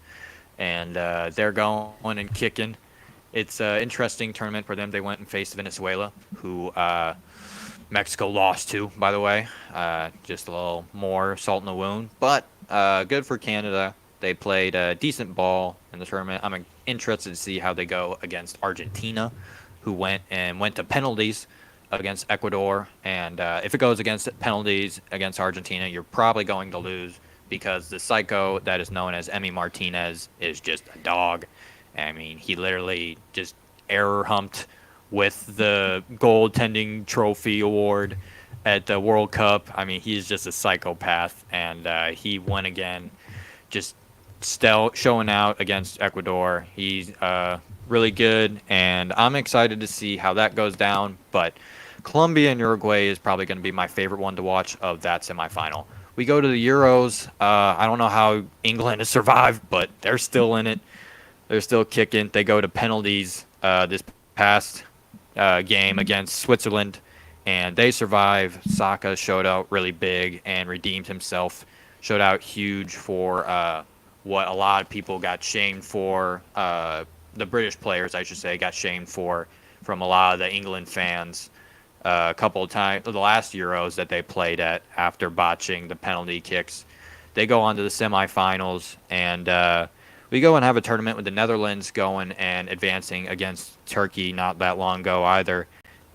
And they're going and kicking. It's an interesting tournament for them. They went and faced Venezuela, who Mexico lost to, by the way. Just a little more salt in the wound. But good for Canada. They played a decent ball in the tournament. I'm interested to see how they go against Argentina, who went to penalties against Ecuador. And if it goes against penalties against Argentina, you're probably going to lose because the psycho that is known as Emi Martinez is just a dog. I mean, he literally just error humped with the goaltending trophy award at the World Cup. I mean, he's just a psychopath, and he won again, just showing out against Ecuador. He's really good, and I'm excited to see how that goes down. But Colombia and Uruguay is probably going to be my favorite one to watch of that semifinal. We go to the Euros. I don't know how England has survived, but they're still in it. They're still kicking. They go to penalties this past game against Switzerland, and they survived. Saka showed out really big and redeemed himself. Showed out huge for what a lot of people got shamed for. The British players, I should say, got shamed for from a lot of the England fans. A couple of times, the last Euros that they played at after botching the penalty kicks, they go on to the semifinals, and we go and have a tournament with the Netherlands going and advancing against Turkey not that long ago either.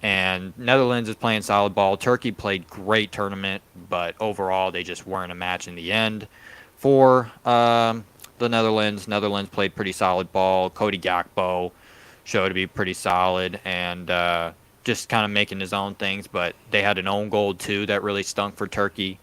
And Netherlands is playing solid ball. Turkey played great tournament, but overall they just weren't a match in the end. For the Netherlands, Netherlands played pretty solid ball. Cody Gakpo showed to be pretty solid and just kind of making his own things. But they had an own goal too that really stunk for Turkey,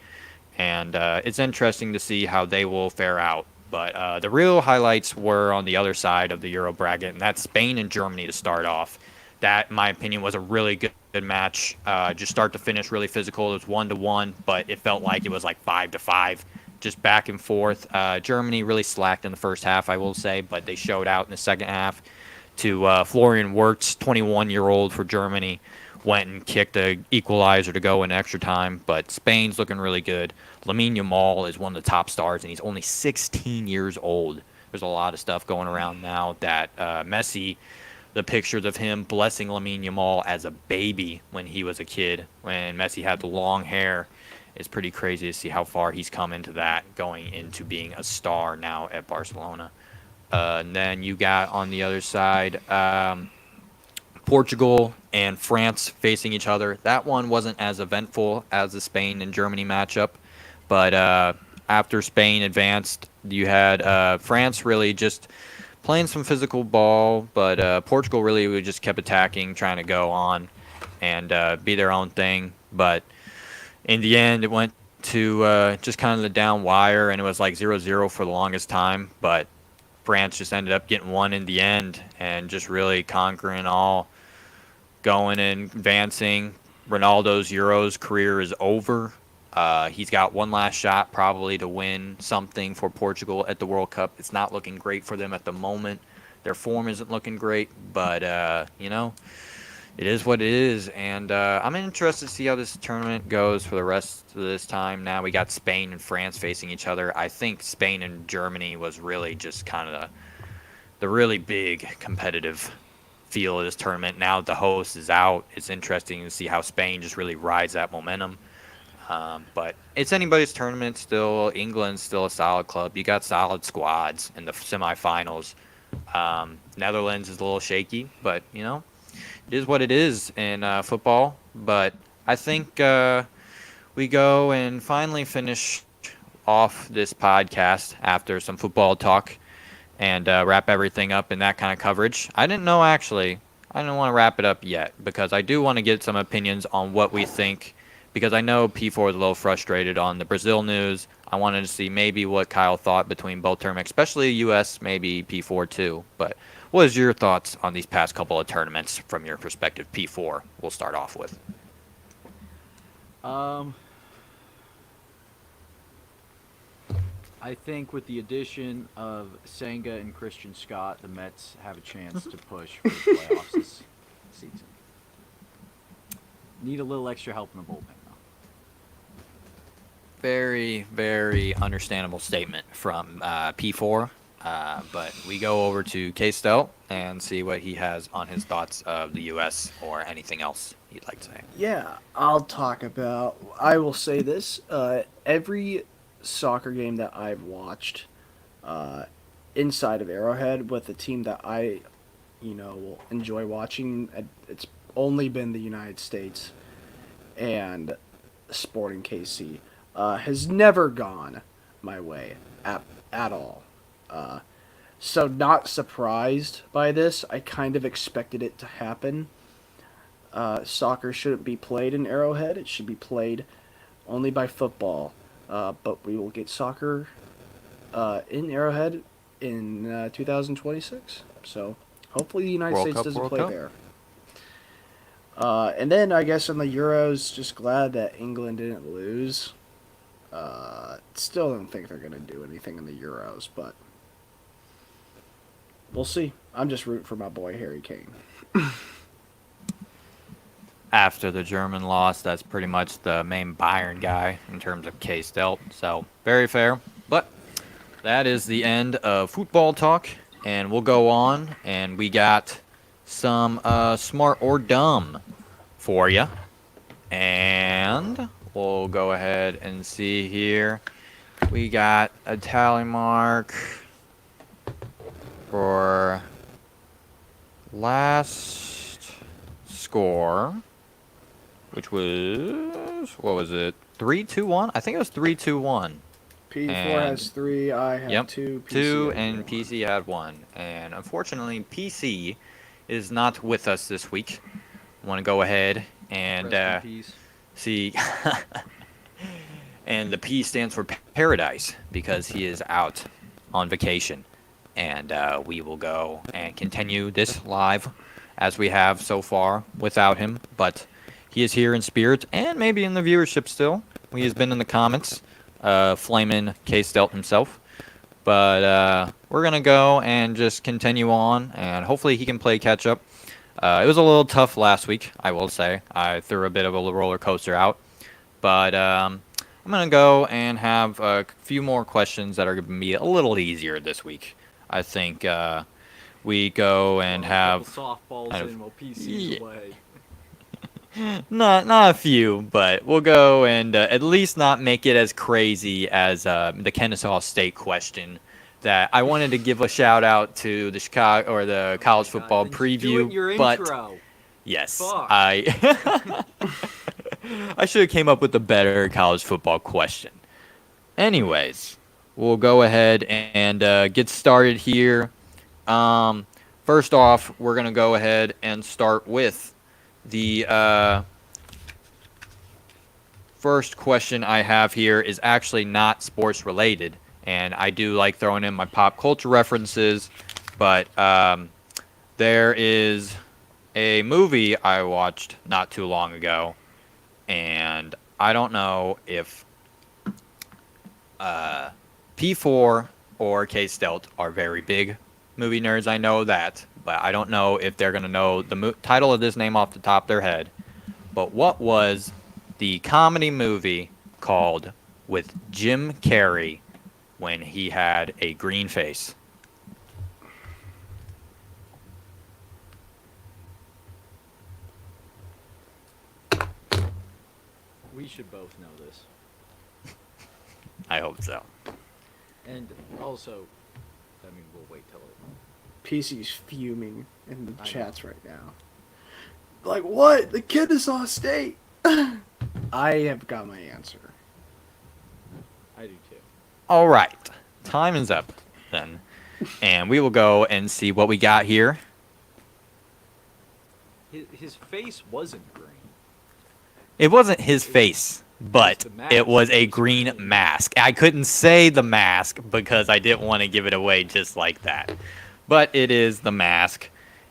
and it's interesting to see how they will fare out. But the real highlights were on the other side of the Euro bracket, and that's Spain and Germany to start off. That, in my opinion, was a really good match. Just start to finish, really physical. It was 1-1, but it felt like it was like 5-5, just back and forth. Germany really slacked in the first half, I will say, but they showed out in the second half. To Florian Wirtz, 21-year-old for Germany, went and kicked the equalizer to go in extra time. But Spain's looking really good. Lamine Yamal is one of the top stars, and he's only 16 years old. There's a lot of stuff going around now that Messi, the pictures of him blessing Lamine Yamal as a baby when he was a kid, when Messi had the long hair, is pretty crazy to see how far he's come into that, going into being a star now at Barcelona. And then you got on the other side Portugal and France facing each other. That one wasn't as eventful as the Spain and Germany matchup, but after Spain advanced, you had France really just playing some physical ball, but Portugal really just kept attacking, trying to go on and be their own thing. But in the end, it went to just kind of the down wire, and it was like 0-0 for the longest time. But France just ended up getting one in the end and just really conquering all, going and advancing. Ronaldo's Euros career is over. He's got one last shot probably to win something for Portugal at the World Cup. It's not looking great for them at the moment. Their form isn't looking great, but it is what it is. And I'm interested to see how this tournament goes for the rest of this time. Now we got Spain and France facing each other. I think Spain and Germany was really just kind of the really big competitive feel of this tournament. Now that the host is out, it's interesting to see how Spain just really rides that momentum. But it's anybody's tournament still. England's still a solid club. You got solid squads in the semifinals. Netherlands is a little shaky, but, it is what it is in football. But I think we go and finally finish off this podcast after some football talk and wrap everything up in that kind of coverage. I didn't know, actually. I didn't want to wrap it up yet because I do want to get some opinions on what we think, because I know P4 is a little frustrated on the Brazil news. I wanted to see maybe what Kyle thought between both tournaments, especially U.S., maybe P4 too. But what is your thoughts on these past couple of tournaments from your perspective? P4, we'll start off with. I think with the addition of Senga and Christian Scott, the Mets have a chance to push for the playoffs this season. Need a little extra help in the bullpen, though. Very, very understandable statement from P4. But we go over to K-Stel and see what he has on his thoughts of the U.S. or anything else he'd like to say. Yeah, I will say this. Every soccer game that I've watched inside of Arrowhead with a team that I, will enjoy watching, it's only been the United States and Sporting KC. Has never gone my way at all. So not surprised by this. I kind of expected it to happen. Soccer shouldn't be played in Arrowhead. It should be played only by football. But we will get soccer in Arrowhead in 2026. So hopefully the United World States Cup, doesn't World play Cup. there. And then I guess in the Euros, just glad that England didn't lose. Still don't think they're going to do anything in the Euros, but we'll see. I'm just rooting for my boy Harry Kane. after the German loss. That's pretty much the main Bayern guy in terms of case dealt. So very fair. But that is the end of football talk, and we'll go on. And we got some smart or dumb for you, and we'll go ahead and see here. We got a tally mark for last score, which was, what was it? 3-2-1? I think it was 3-2-1. P4 And- has 3, I have Yep, 2, PC two, has and 1. PC had 1. And unfortunately, PC is not with us this week. I want to go ahead and Rest in peace. see. And the P stands for paradise because he is out on vacation. And we will go and continue this live as we have so far without him. But he is here in spirit and maybe in the viewership still. He has been in the comments, flaming K-Stelt himself. But we're going to go and just continue on, and hopefully he can play catch-up. It was a little tough last week, I will say. I threw a bit of a roller coaster out. But I'm going to go and have a few more questions that are going to be a little easier this week. I think we go and have softballs kind of- in while PC's Yeah. away. not a few, but we'll go and at least not make it as crazy as the Kennesaw State question. That I wanted to give a shout out to the Chicago or the college God, football then do preview, it in your but intro. yes, Fuck. I I should have came up with a better college football question. Anyways, we'll go ahead and get started here. First off, we're gonna go ahead and start with the first question I have here is actually not sports related, and I do like throwing in my pop culture references, but there is a movie I watched not too long ago, and I don't know if P4 or K-Stelt are very big movie nerds. I know that, but I don't know if they're going to know the title of this name off the top of their head. But what was the comedy movie called with Jim Carrey when he had a green face? We should both know this. I hope so. And also, I mean, we'll wait till it. PC's fuming in the I chats right now. Like, what? The Kennesaw State? I have got my answer. I do too. All right. Time is up then. And we will go and see what we got here. His face wasn't green. It wasn't his face, but the mask. it was a green mask. I couldn't say the mask because I didn't want to give it away just like that. But it is the mask,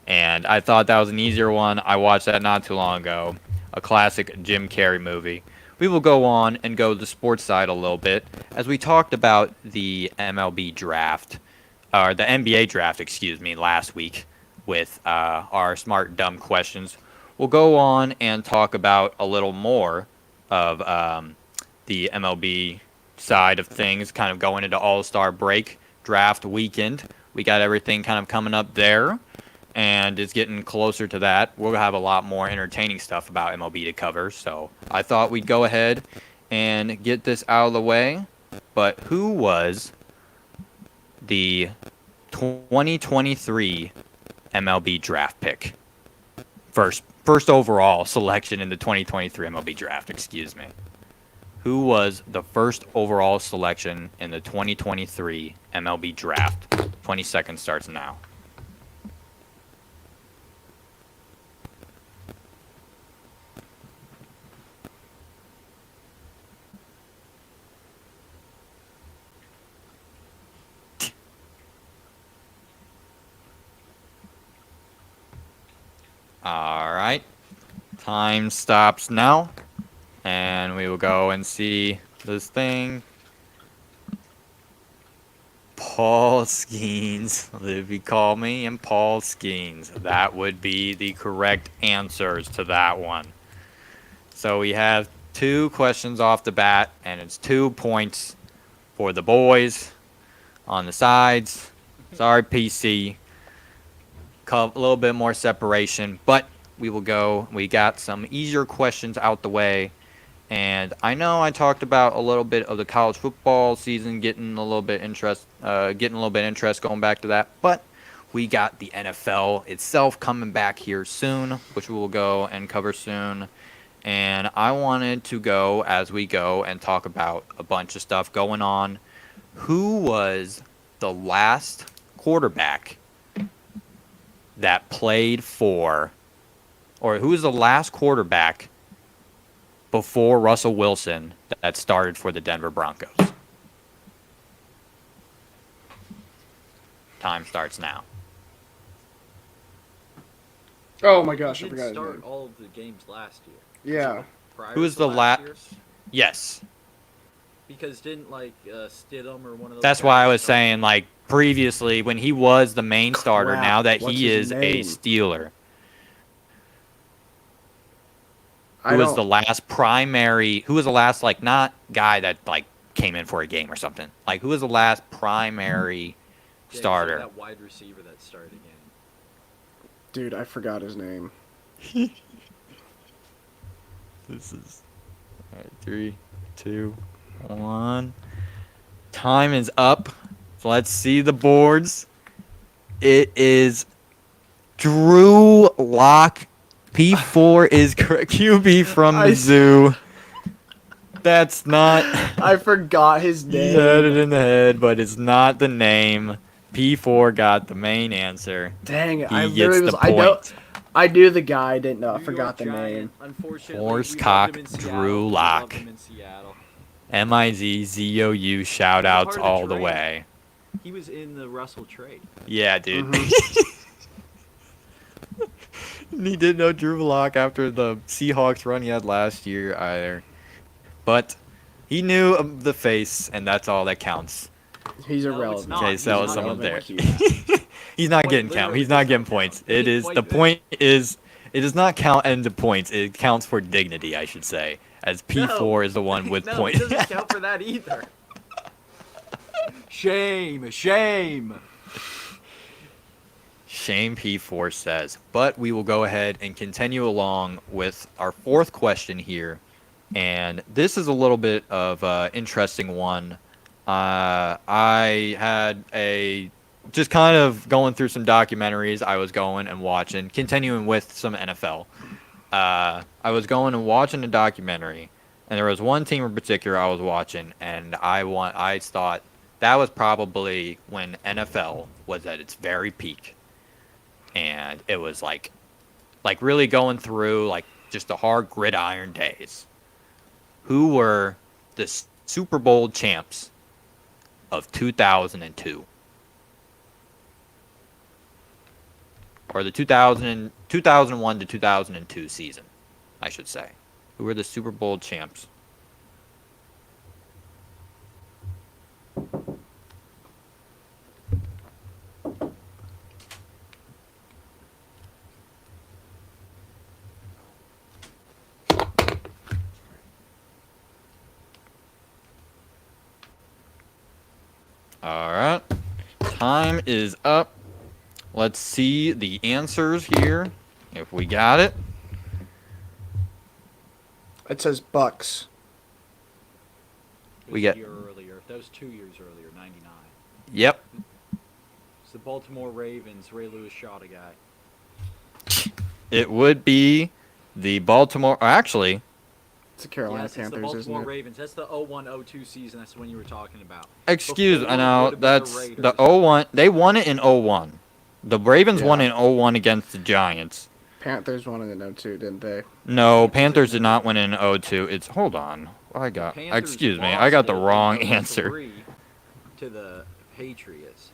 and I thought that was an easier one. I watched that not too long ago. A classic Jim Carrey movie. We will go on and go to the sports side a little bit, as we talked about the MLB draft, or the NBA draft, excuse me, last week with our smart dumb questions. We'll go on and talk about a little more of the MLB side of things, kind of going into All-Star break, draft weekend. We got everything kind of coming up there, and it's getting closer to that. We'll have a lot more entertaining stuff about MLB to cover, so I thought we'd go ahead and get this out of the way. But who was the 2023 MLB draft pick? First overall selection in the 2023 MLB draft, excuse me. Who was the first overall selection in the 2023 MLB draft? 20 seconds starts now. All right. Time stops now. And we will go and see this thing. Paul Skeens. Libby called me, and Paul Skeens. That would be the correct answers to that one. So we have 2 questions off the bat, and it's 2 points for the boys on the sides. Sorry, PC. A little bit more separation, but we will go. We got some easier questions out the way. And I know I talked about a little bit of the college football season getting a little bit interest going back to that, but we got the NFL itself coming back here soon, which we will go and cover soon. And I wanted to go as we go and talk about a bunch of stuff going on. Who was the last quarterback that played for, or who was the last quarterback before Russell Wilson that started for the Denver Broncos? Time starts now. Oh my gosh, He I did forgot his start name. all of the games last year. Yeah. Prior Who was to the last la- year's? Yes. Because didn't Stidham or one of those. That's why I guys was start? saying, like, previously when he was the main starter, Crap, now that what's he his is a name? Steeler. I Who was don't- the last primary, who was the last, like, not guy that, like, came in for a game or something. Like, who was the last primary Yeah, he said starter? that wide receiver that started again. Dude, I forgot his name. This is all right, 3, 2, 1. Time is up. So let's see the boards. It is Drew Lock. P4 is correct. QB from I- Mizzou. That's not. I forgot his You had it name. in the head, but it's not the name. P4 got the main answer. Dang it! He I gets literally the was. point. I knew the guy. I didn't know. I New forgot the York name. Giant, unfortunately, Horse we cock loved him in Seattle. Drew We Lock. loved him in Seattle. MIZZOU shout Part outs of the all the trade. way. He was in the Russell trade. Yeah, dude. Mhm. He didn't know Drew Lock after the Seahawks run he had last year either. But he knew the face, and that's all that counts. He's No, it's irrelevant. not. Okay, He's so not someone there. irrelevant. He's not Point getting count. literally He's not does getting not points. count. It is Point the does- point is it does not count into points. It counts for dignity, I should say, as P4 is the one with no, points. it doesn't count for that either. Shame, shame. Shame P4 says. But we will go ahead and continue along with our 4th question here. And this is a little bit of an interesting one. I had just kind of going through some documentaries I was going and watching, continuing with some NFL. I was going and watching a documentary, and there was one team in particular I was watching, and I thought that was probably when NFL was at its very peak. And it was like really going through like just the hard gridiron days. Who were the Super Bowl champs of 2002? Or the 2001 to 2002 season, I should say. Who were the Super Bowl champs? All right. Time is up. Let's see the answers here. If we got it. It says Bucks. It We was get- a year earlier. That was 2 years earlier, 99. Yep. It's the Baltimore Ravens. Ray Lewis shot a guy. It would be the Baltimore. Actually, It's the Carolina Yes, it's the Panthers, isn't Baltimore it? Ravens. That's the 01-02 season. That's the one you were talking about. excuse Before me. it No, would've been the that's the Raiders. 01. They won it in 01. The Ravens won Yeah. in 01 against the Giants. Panthers won in 02, didn't they? No, Panthers Panthers did did not win in 02. It's hold on. I got. Panthers Excuse me. lost I got the it in wrong 0-3 answer. To the Patriots,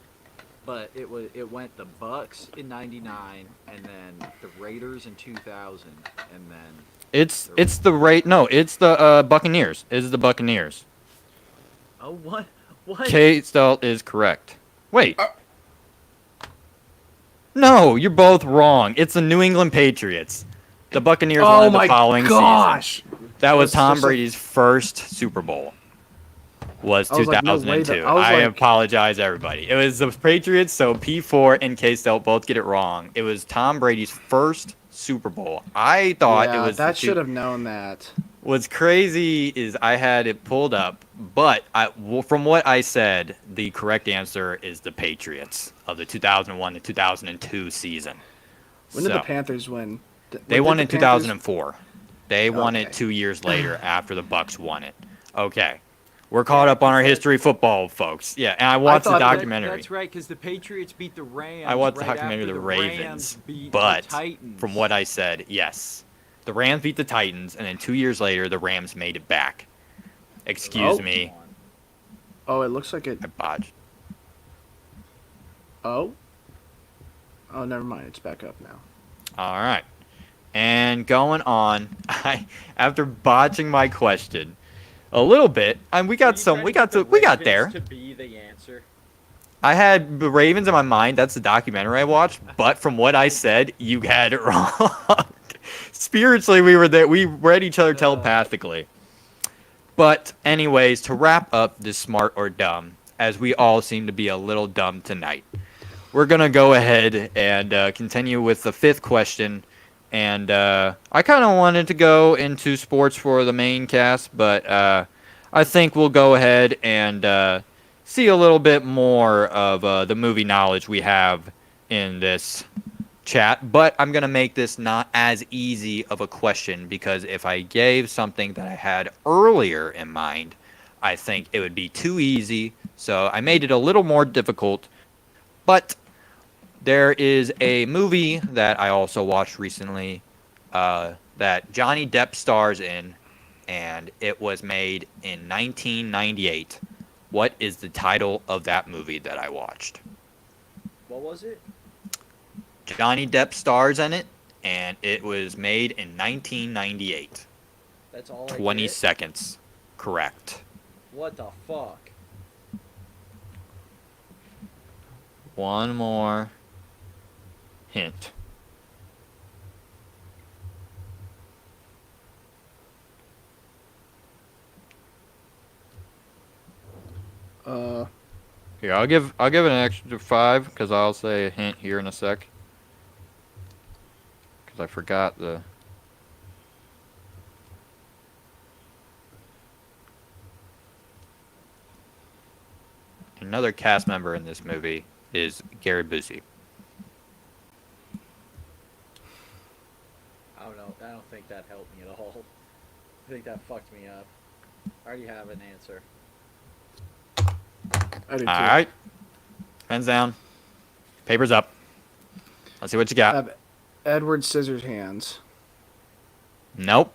but it went the Bucks in '99, and then the Raiders in 2000, and then It's the No, it's the Buccaneers. It's the Buccaneers. oh what? K Stelt is correct. Wait. No, you're both wrong. It's the New England Patriots. The Buccaneers won Oh it the my following season. gosh! That was That's Tom just like- Brady's first Super Bowl. Was I was like, no way 2002. I was I like- apologize, everybody. It was the Patriots, so P4 and K-Stel both get it wrong. It was Tom Brady's first Super Bowl. I thought it was that should have known that. What's crazy is I had it pulled up, but from what I said, the correct answer is the Patriots of the 2001 to 2002 season. When did the So, Panthers win? They When won did in the Panthers- 2004. They won it Okay. 2 years later after the Bucks won it. Okay. We're caught up on our history football, folks. Yeah, and I watched the thought that- documentary. That's right, because the Patriots beat the Rams. I watched the right documentary after of the Ravens, beat but the Titans. from what I said, yes. The Rams beat the Titans, and then 2 years later, the Rams made it back. Excuse Oh. me. Oh, it looks like it. I botched. Oh. Oh, never mind. It's back up now. All right. And going on, after botching my question a little bit, and we got there. To be the answer. I had the Ravens in my mind. That's the documentary I watched. But from what I said, you had it wrong. Spiritually, we were there. We read each other telepathically. But anyways, to wrap up this smart or dumb, as we all seem to be a little dumb tonight, we're going to go ahead and continue with the fifth question. And I kind of wanted to go into sports for the main cast, but I think we'll go ahead and see a little bit more of the movie knowledge we have in this chat. But I'm going to make this not as easy of a question, because if I gave something that I had earlier in mind, I think it would be too easy. So I made it a little more difficult. But there is a movie that I also watched recently that Johnny Depp stars in, and it was made in 1998. What is the title of that movie that I watched? What was it? Johnny Depp stars in it, and it was made in 1998. That's all. 20 I get? seconds. Correct. What the fuck? One more hint. Here, I'll give it an extra 5 because I'll say a hint here in a sec. Because I forgot the. Another cast member in this movie is Gary Busey. I don't know. I don't think that helped me at all. I think that fucked me up. I already have an answer. I do too. All right. Pens down. Papers up. Let's see what you got. Edward Scissorhands. Nope.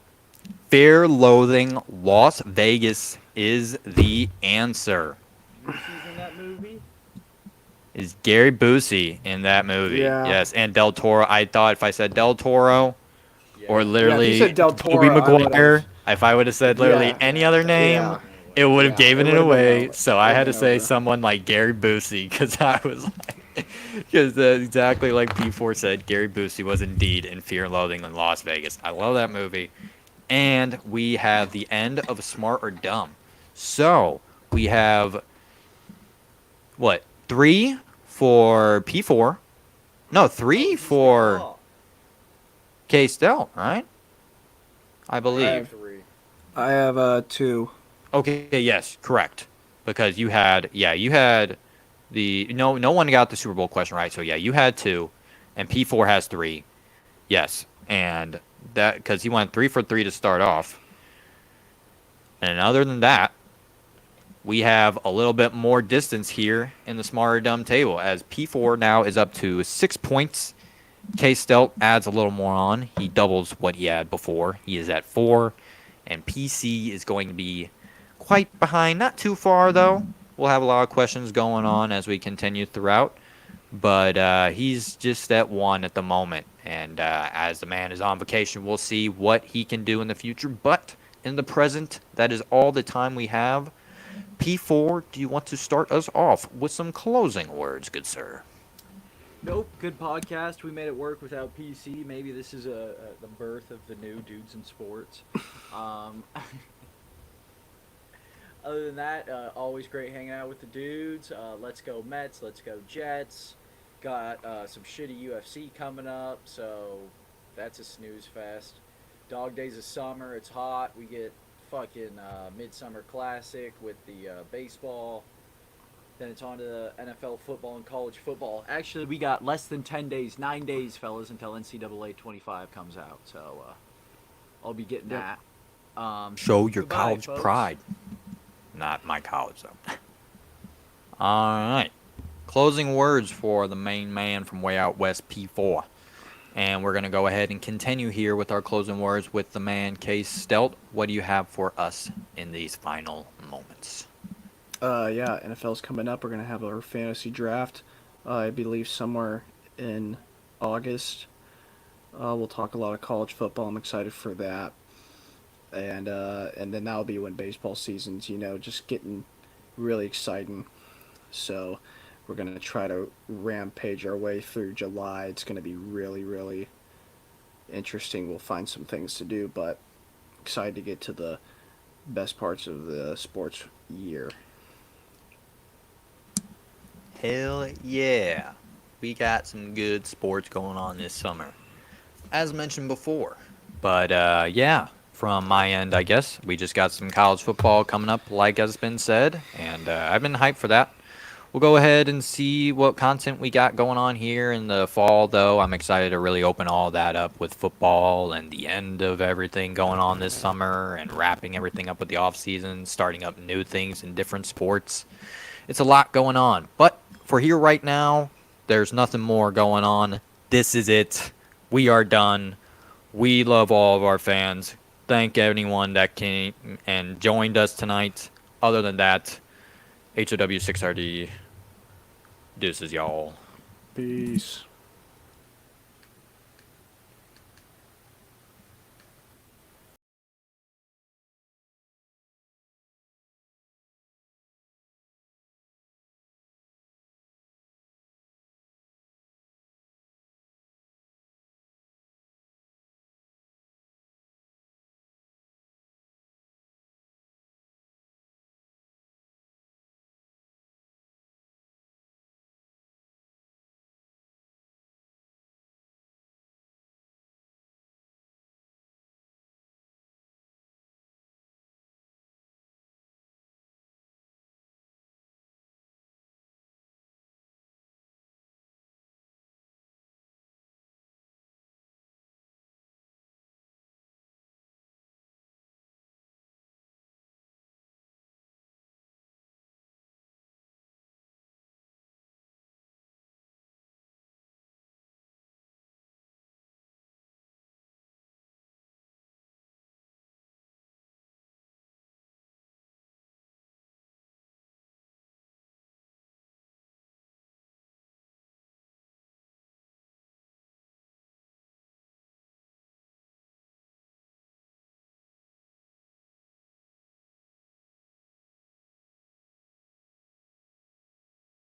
Fear, Loathing, Las Vegas is the answer. Who's in that movie? Is Gary Busey in that movie? Yeah. Yes, and Del Toro. I thought if I said Del Toro Yeah. or literally you said Del Tobey Toro, I Maguire, if I would have said literally Yeah. any other name, Yeah. it would have Yeah, given it it would've been away. over. So I It had to would've say been over. someone like Gary Busey, because I was like, because exactly like P4 said, Gary Busey was indeed in Fear, Loathing in Las Vegas. I love that movie. And we have the end of Smart or Dumb. So we have what, 3 for P4? No, 3 for Oh, K-Stel, right? I I believe. have 3. I have 2. Okay, yes, correct. Because you had the no one got the Super Bowl question right. So yeah, you had 2, and P4 has 3. Yes, and that because he went 3 for 3 to start off. And other than that, we have a little bit more distance here in the Smart or Dumb table, as P4 now is up to 6 points. K-Stelt adds a little more on. He doubles what he had before. He is at 4. And PC is going to be quite behind. Not too far, though. We'll have a lot of questions going on as we continue throughout. But he's just at 1 at the moment. And as the man is on vacation, we'll see what he can do in the future. But in the present, that is all the time we have. P4, do you want to start us off with some closing words, good sir? Nope, good podcast. We made it work without PC. Maybe this is the birth of the new dudes in sports. Um, other than that, always great hanging out with the dudes. Let's go Mets. Let's go Jets. Got some shitty UFC coming up, so that's a snooze fest. Dog days of summer. It's hot. We get fucking Midsummer Classic with the baseball. Then it's on to the NFL football and college football. Actually, we got less than 10 days, 9 days, fellas, until NCAA 25 comes out. So I'll be getting Yep. that. Show your Goodbye, college folks. pride. Not my college, though. All right. Closing words for the main man from way out west, P4. And we're going to go ahead and continue here with our closing words with the man, Case Stelt. What do you have for us in these final moments? Yeah, NFL's coming up. We're gonna have our fantasy draft. I believe somewhere in August. We'll talk a lot of college football. I'm excited for that. And then that'll be when baseball season's just getting really exciting. So we're gonna try to rampage our way through July. It's gonna be really really interesting. We'll find some things to do, but excited to get to the best parts of the sports year. Hell yeah. We got some good sports going on this summer, as mentioned before. But yeah, from my end, I guess, we just got some college football coming up, like has been said, and I've been hyped for that. We'll go ahead and see what content we got going on here in the fall, though. I'm excited to really open all that up with football and the end of everything going on this summer and wrapping everything up with the off season, starting up new things in different sports. It's a lot going on. But for here right now, there's nothing more going on. This is it. We are done. We love all of our fans. Thank anyone that came and joined us tonight. Other than that, HOW6RD. Deuces, y'all. Peace.